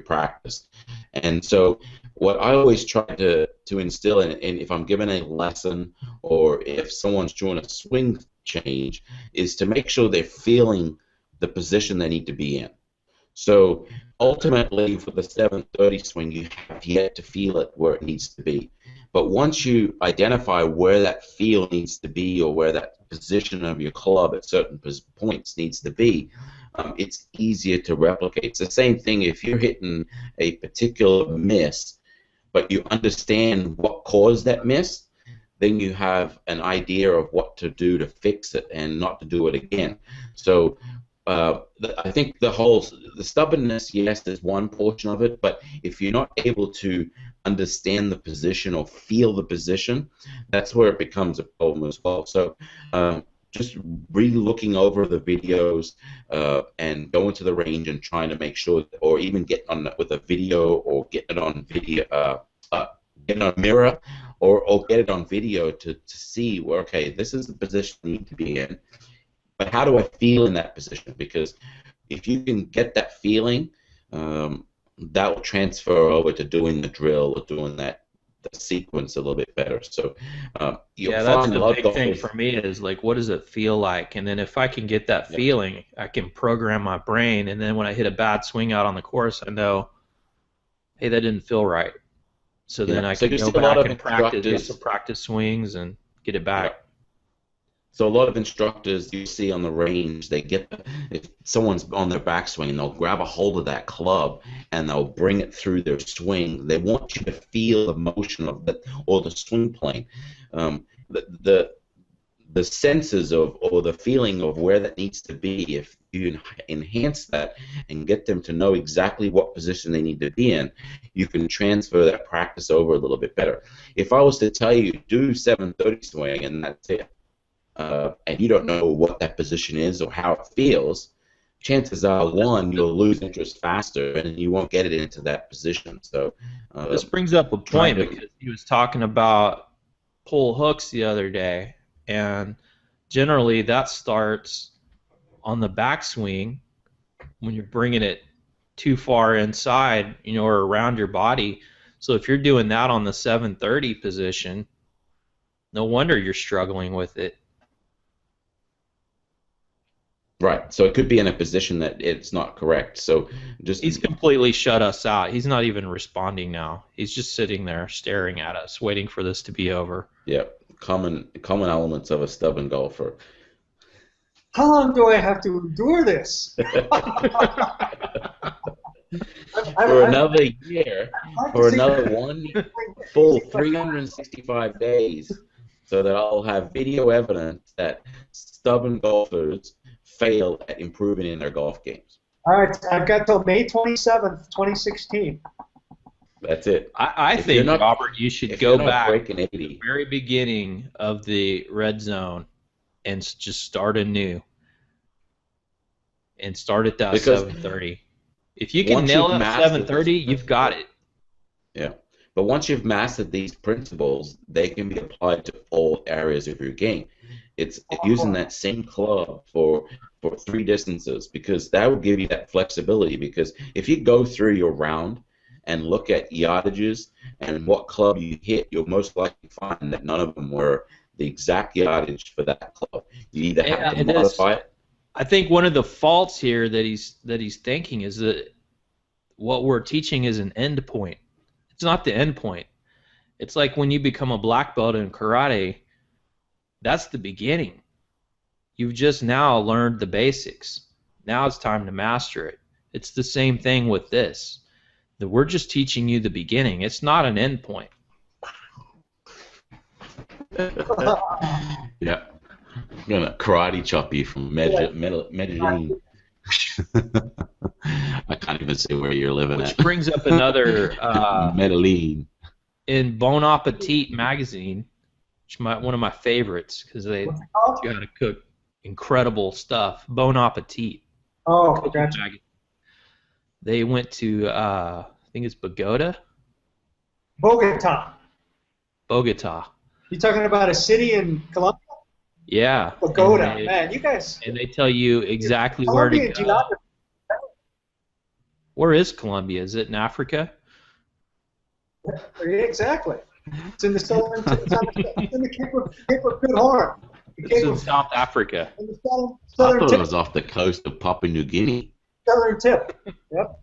practice. And so what I always try to instill in if I'm given a lesson or if someone's doing a swing change is to make sure they're feeling the position they need to be in. So ultimately for the 730 swing, you have yet to feel it where it needs to be. But once you identify where that feel needs to be or where that position of your club at certain points needs to be, it's easier to replicate. It's the same thing if you're hitting a particular miss, but you understand what caused that miss, then you have an idea of what to do to fix it and not to do it again. So I think the stubbornness, yes, is one portion of it, but if you're not able to understand the position or feel the position, that's where it becomes a problem as well. So just re-looking over the videos and going to the range and trying to make sure, or even get on with a video or get it on video, get on a mirror or get it on video to see, well, okay, this is the position I need to be in, but how do I feel in that position? Because if you can get that feeling, that will transfer over to doing the drill or doing the sequence a little bit better. So you'll Yeah, that's find a the lot big of thing golfers. for me is like, what does it feel like? And then if I can get that Yeah. feeling, I can program my brain. And then when I hit a bad swing out on the course, I know, hey, that didn't feel right. So then Yeah. I So can you go see a lot back of and practice, get instructors. some practice swings, and get it Yeah. back. So a lot of instructors you see on the range, if someone's on their backswing, they'll grab a hold of that club and they'll bring it through their swing. They want you to feel the motion of it or the swing plane. The senses of or the feeling of where that needs to be, if you enhance that and get them to know exactly what position they need to be in, you can transfer that practice over a little bit better. If I was to tell you do 730 swing and that's it, and you don't know what that position is or how it feels, chances are, one, you'll lose interest faster and you won't get it into that position. So This brings up a trying point to, because he was talking about pull hooks the other day, and generally that starts on the backswing when you're bringing it too far inside, or around your body. So if you're doing that on the 730 position, no wonder you're struggling with it. right. So it could be in a position that it's not correct. So just He's completely shut us out. He's not even responding now. He's just sitting there staring at us, waiting for this to be over. yeah, common elements of a stubborn golfer. How long do I have to endure this? For another year, I'd like to for see- another one full 365 days, so that I'll have video evidence that stubborn golfers fail at improving in their golf games. All right, I've got till May 27th, 2016. That's it. I If you're think, not- Robert, you should If go you're not back breaking to 80, the very beginning of the red zone and just start anew and start at that Because 730. If you can once nail you've that mastered 730, you've got it. yeah. But once you've mastered these principles, they can be applied to all areas of your game. It's using that same club for three distances, because that will give you that flexibility. Because if you go through your round and look at yardages and what club you hit, you'll most likely find that none of them were the exact yardage for that club. You either have to And this- modify it. I think one of the faults here that he's thinking is that what we're teaching is an end point. It's not the end point. It's like when you become a black belt in karate, that's the beginning. You've just now learned the basics. Now it's time to master it. It's the same thing with this. That we're just teaching you the beginning. It's not an end point. Yeah. I'm going to karate chop you from Medellin. I can't even say where you're living Which at. brings up another Medellin. in Bon Appetit magazine, one of my favorites because they What's it called? got to cook incredible stuff. Bon Appetit. Oh, gotcha. They went to I think it's Bogota. Bogota. You talking about a city in Colombia? Yeah. Bogota. And they, Man, you guys. and they tell you exactly where to Colombian go. geography. Where is Colombia? Is it in Africa? Yeah, exactly. It's in the southern. It's in the Cape of Good Horn. The It's Cape in of, South Africa. in the I southern thought it tip. was off the coast of Papua New Guinea. Southern tip. Yep.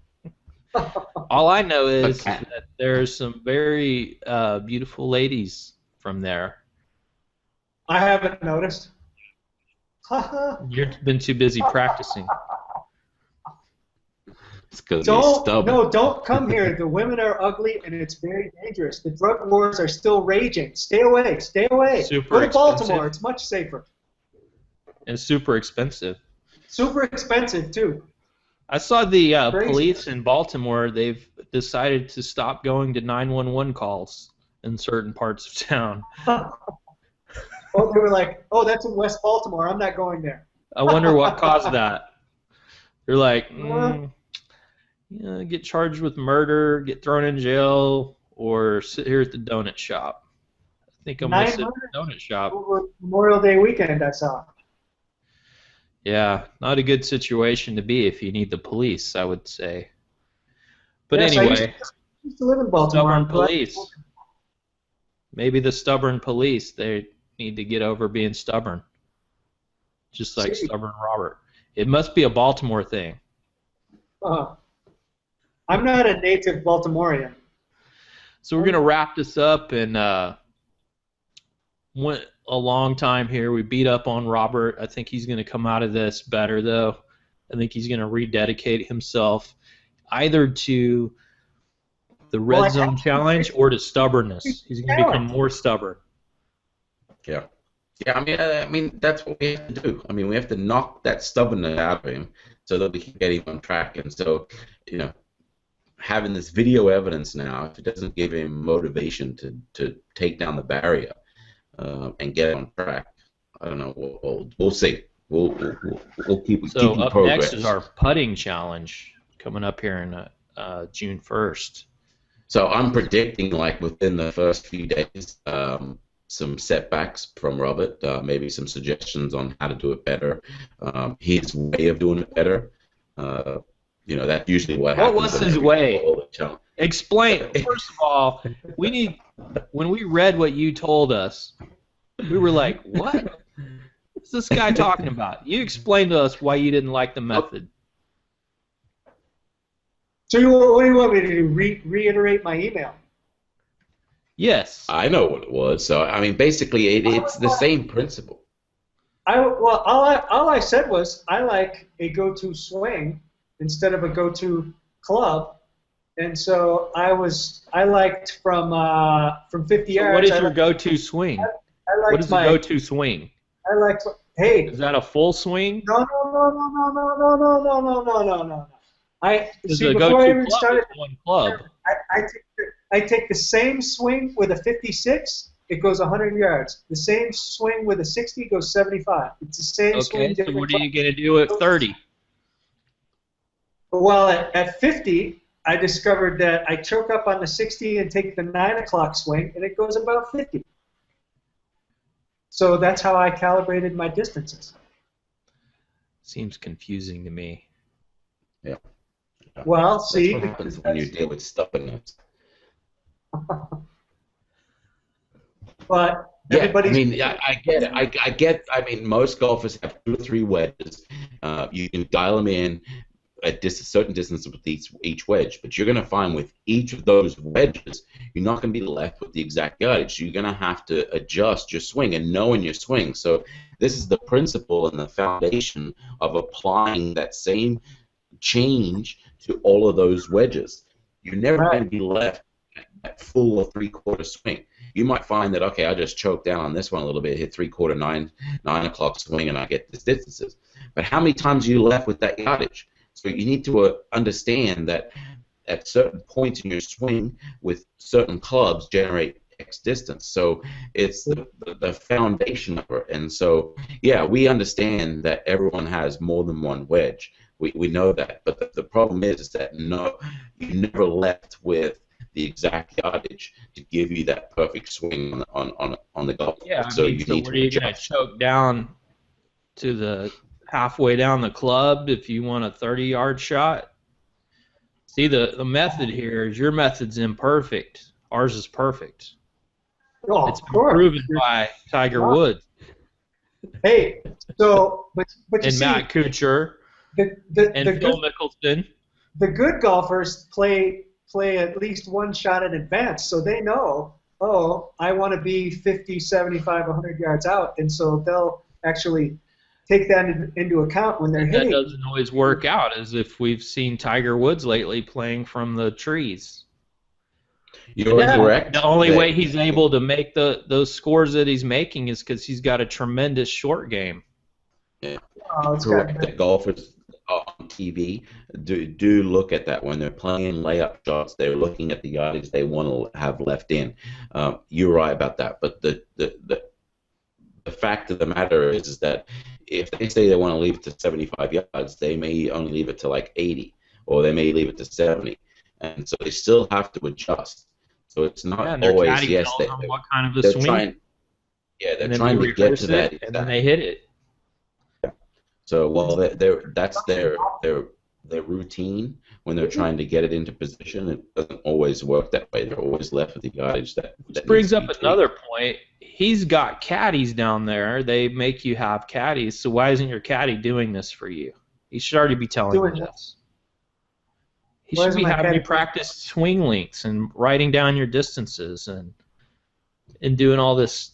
All I know is Okay. that there's some very beautiful ladies from there. I haven't noticed. Haha. You've been too busy practicing. It's going to be stubborn. Don't come here. The women are ugly, and it's very dangerous. The drug wars are still raging. Stay away. Stay away. Super Go to expensive. Baltimore. It's much safer. And super expensive. Super expensive, too. I saw the Crazy. police in Baltimore. They've decided to stop going to 911 calls in certain parts of town. Oh, they were like, oh, that's in West Baltimore. I'm not going there. I wonder what caused that. They're like, get charged with murder, get thrown in jail, or sit here at the donut shop. I think I'm going to sit at the donut shop. Over Memorial Day weekend, I saw. Yeah, not a good situation to be if you need the police, I would say. But Yes, I anyway, used to live in Baltimore. stubborn police. Maybe the stubborn police, they need to get over being stubborn. Just like stubborn Robert. It must be a Baltimore thing. I'm not a native Baltimorean. So we're going to wrap this up, and went a long time here. We beat up on Robert. I think he's going to come out of this better, though. I think he's going to rededicate himself either to the Red Zone Challenge or to stubbornness. He's going to become more stubborn. Yeah. Yeah, I mean, that's what we have to do. I mean, we have to knock that stubbornness out of him so that we can get him on track. And so, having this video evidence now, if it doesn't give him motivation to take down the barrier and get on track, I don't know. We'll see. We'll keep So keep up progress. next is our putting challenge coming up here in June 1st. So I'm predicting, like, within the first few days, some setbacks from Robert, maybe some suggestions on how to do it better, his way of doing it better. That's usually what happens. What was his way? Explain. First of all, when we read what you told us, we were like, what? What's this guy talking about? You explained to us why you didn't like the method. So what do you want me to do? Reiterate my email? Yes. I know what it was. So, I mean, basically, it's the same principle. All I said was I like a go-to swing instead of a go-to club, and so I liked from 50 yards. What is your go-to swing? What is the go-to swing? I liked. Hey. Is that a full swing? No. Because See, the before I go-to even club started, is one club. I take the same swing with a 56, it goes 100 yards. The same swing with a 60 goes 75. It's the same swing. Okay, so what are you going to do at 30? Well, at 50, I discovered that I choke up on the 60 and take the 9 o'clock swing, and it goes about 50. So that's how I calibrated my distances. Seems confusing to me. Yeah. Well, That's see. what happens when you deal with stubbornness. But Yeah, everybody's. I mean, I get it. I get. I mean, most golfers have 2 or 3 wedges. You can dial them in at a certain distance with each wedge, but you're going to find with each of those wedges, you're not going to be left with the exact yardage. You're going to have to adjust your swing and knowing your swing. So this is the principle and the foundation of applying that same change to all of those wedges. You're never going to be left at full or 3/4 swing. You might find that, okay, I just choked down on this one a little bit, hit 3/4, 9 o'clock swing, and I get these distances. But how many times are you left with that yardage? So you need to understand that at certain points in your swing with certain clubs generate X distance. So it's the foundation of it. And so, yeah, we understand that everyone has more than one wedge. We know that. But the problem is that you never left with the exact yardage to give you that perfect swing on the golf. Yeah, so what are you going to choke down to the halfway down the club if you want a 30-yard shot? See, the method here is your method's imperfect. Ours is perfect. Oh, It's been proven by Tiger Woods Hey, so but you and see, Matt Kuchar the and Phil Mickelson. the good golfers play at least one shot in advance, so they know, oh, I want to be 50, 75, 100 yards out, and so they'll actually take that into account when they're That hitting. doesn't always work out, as if we've seen Tiger Woods lately playing from the trees. You're Yeah. correct. The only that- way he's able to make those scores that he's making is because he's got a tremendous short game. Oh, it's correct. got- That golfers on TV do look at that when they're playing layup shots. They're looking at the yardage they want to have left in. You're right about that, but the fact of the matter is that if they say they want to leave it to 75 yards, they may only leave it to like 80, or they may leave it to 70, and so they still have to adjust. So it's not Yeah, and their always caddy yes. tells them what kind of a They're swing, trying. Yeah, they're and then trying they to get rehearse to that. it, and then they hit it. So, well, that's their routine when they're trying to get it into position. It doesn't always work that way. They're always left with the yardage that. Which brings up another point. He's got caddies down there. They make you have caddies. So why isn't your caddy doing this for you? He should already be telling Doing you what? this. He Why should isn't be my having you caddy- practice swing lengths and writing down your distances and doing all this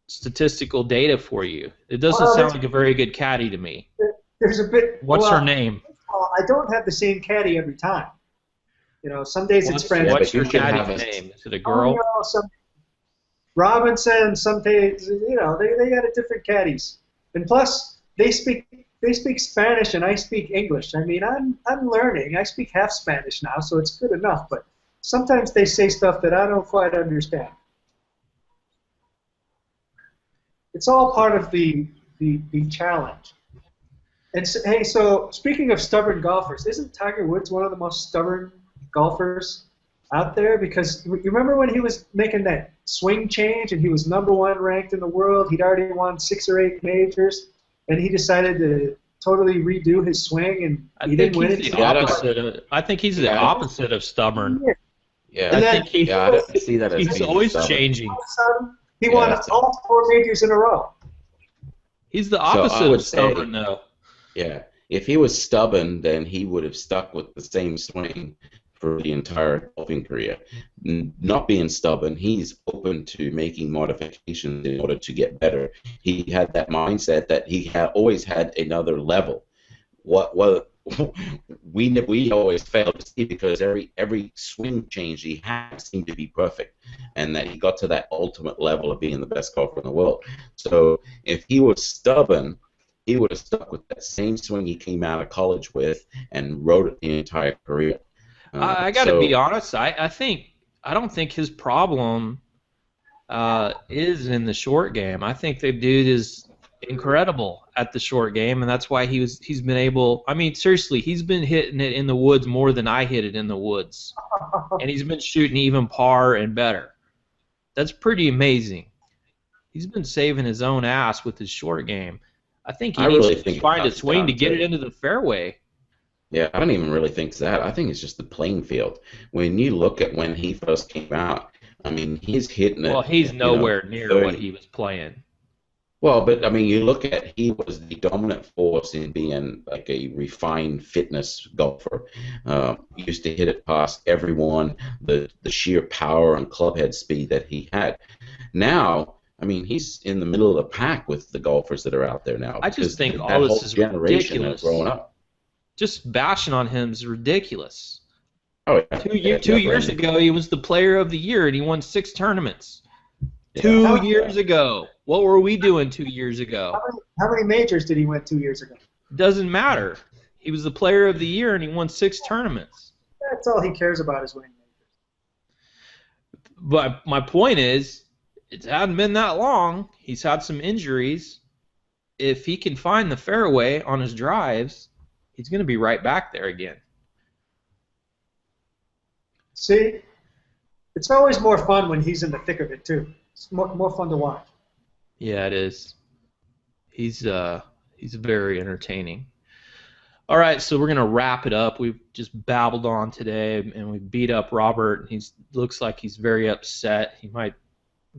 statistical data for you. It doesn't Well, sound that's- like a very good caddy to me. There's a bit. What's well, her name? I don't have the same caddy every time. You know, some days it's French. Yeah, What's but you your can caddy's have a- name? Is it a girl? Some Robinson. Some days, you know, they got a different caddies, and plus they speak Spanish and I speak English. I mean, I'm learning. I speak half Spanish now, so it's good enough. But sometimes they say stuff that I don't quite understand. It's all part of the challenge. And so, hey, so speaking of stubborn golfers, isn't Tiger Woods one of the most stubborn golfers out there? Because you remember when he was making that swing change and he was #1 ranked in the world, he'd already won 6 or 8 majors, and he decided to totally redo his swing, and I he think didn't win he's it. the opposite. I think he's the Yeah. opposite of stubborn. Yeah, And I then- think he, yeah, I see that as he's being always stubborn. changing. All of a sudden, he Yeah, won that's- all 4 majors in a row. He's the I opposite would of stubborn, though. Yeah, if he was stubborn, then he would have stuck with the same swing for the entire golfing career. Not being stubborn, he's open to making modifications in order to get better. He had that mindset that he had always had another level. What we always failed to see, because every swing change he had seemed to be perfect, and that he got to that ultimate level of being the best golfer in the world. So if he was stubborn, he would have stuck with that same swing he came out of college with and rode it the entire career. I got to be honest. I don't think his problem is in the short game. I think the dude is incredible at the short game, and that's why he's been able. I mean, seriously, he's been hitting it in the woods more than I hit it in the woods, and he's been shooting even par and better. That's pretty amazing. He's been saving his own ass with his short game. I think he I needs really to think find a it comes swing to down get to- it into the fairway. Yeah, I don't even really think it's that. I think it's just the playing field. When you look at when he first came out, I mean, he's hitting it. Well, he's you know, nowhere near 30. what he was playing. Well, but I mean, you look at, he was the dominant force in being like a refined fitness golfer. He used to hit it past everyone, the sheer power and clubhead speed that he had. Now, I mean, he's in the middle of the pack with the golfers that are out there now. I just because think that all this whole is generation ridiculous. has grown up. Just bashing on him is ridiculous. Oh, yeah. 2 years ago, he was the player of the year, and he won 6 tournaments. Yeah. 2 years ago. What were we doing 2 years ago? How many majors did he win 2 years ago? Doesn't matter. He was the player of the year, and he won 6 tournaments. That's all he cares about is winning majors. But my point is, it hadn't been that long. He's had some injuries. If he can find the fairway on his drives, he's going to be right back there again. See, it's always more fun when he's in the thick of it too. It's more fun to watch. Yeah, it is. He's very entertaining. All right, so we're gonna wrap it up. We've just babbled on today, and we beat up Robert. He looks like he's very upset. He might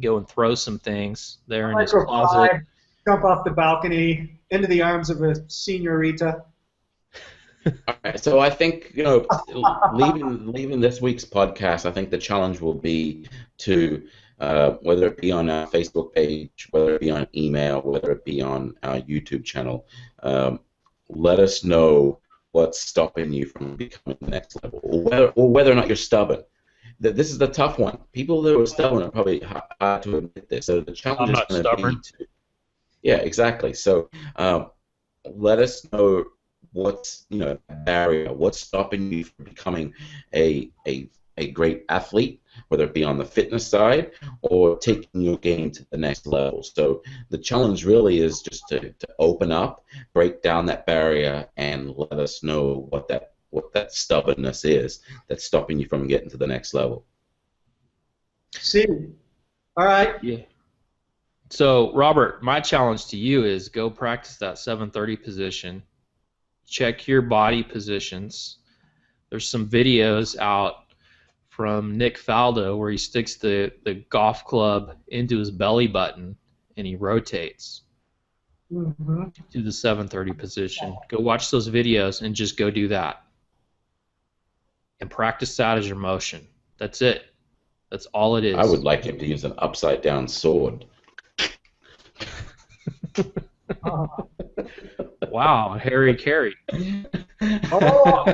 go and throw some things there in his closet. Microphone, jump off the balcony into the arms of a señorita. All right, so I think, leaving this week's podcast, I think the challenge will be to whether it be on our Facebook page, whether it be on email, whether it be on our YouTube channel. Let us know what's stopping you from becoming the next level, or whether or not you're stubborn. This is the tough one. People that are stubborn are probably hard to admit this. So the challenge is going to be to, yeah, exactly. So let us know what's barrier, what's stopping you from becoming a great athlete, whether it be on the fitness side or taking your game to the next level. So the challenge really is just to open up, break down that barrier, and let us know what that stubbornness is that's stopping you from getting to the next level. See, all right. Yeah. So, Robert, my challenge to you is go practice that 730 position. Check your body positions. There's some videos out from Nick Faldo where he sticks the golf club into his belly button and he rotates to the 730 position. Go watch those videos and just go do that. And practice that as your motion. That's it. That's all it is. I would like him to use an upside down sword. Wow, Harry Carey. Oh,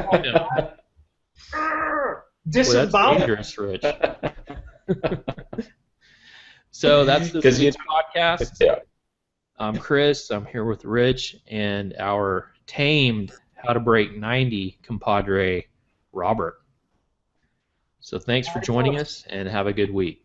Well, that's dangerous, Rich. So that's the week's podcast. Yeah. I'm Chris. I'm here with Rich and our tamed How to Break 90 compadre, Robert. So thanks for joining us and have a good week.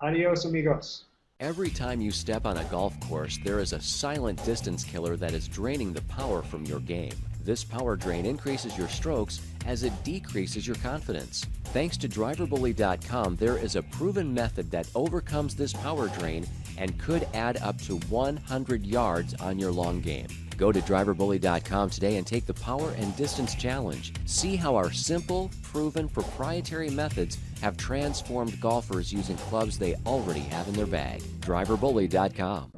Adios, amigos. Every time you step on a golf course, there is a silent distance killer that is draining the power from your game. This power drain increases your strokes as it decreases your confidence. Thanks to DriverBully.com, there is a proven method that overcomes this power drain and could add up to 100 yards on your long game. Go to DriverBully.com today and take the Power and Distance Challenge. See how our simple, proven, proprietary methods have transformed golfers using clubs they already have in their bag. DriverBully.com.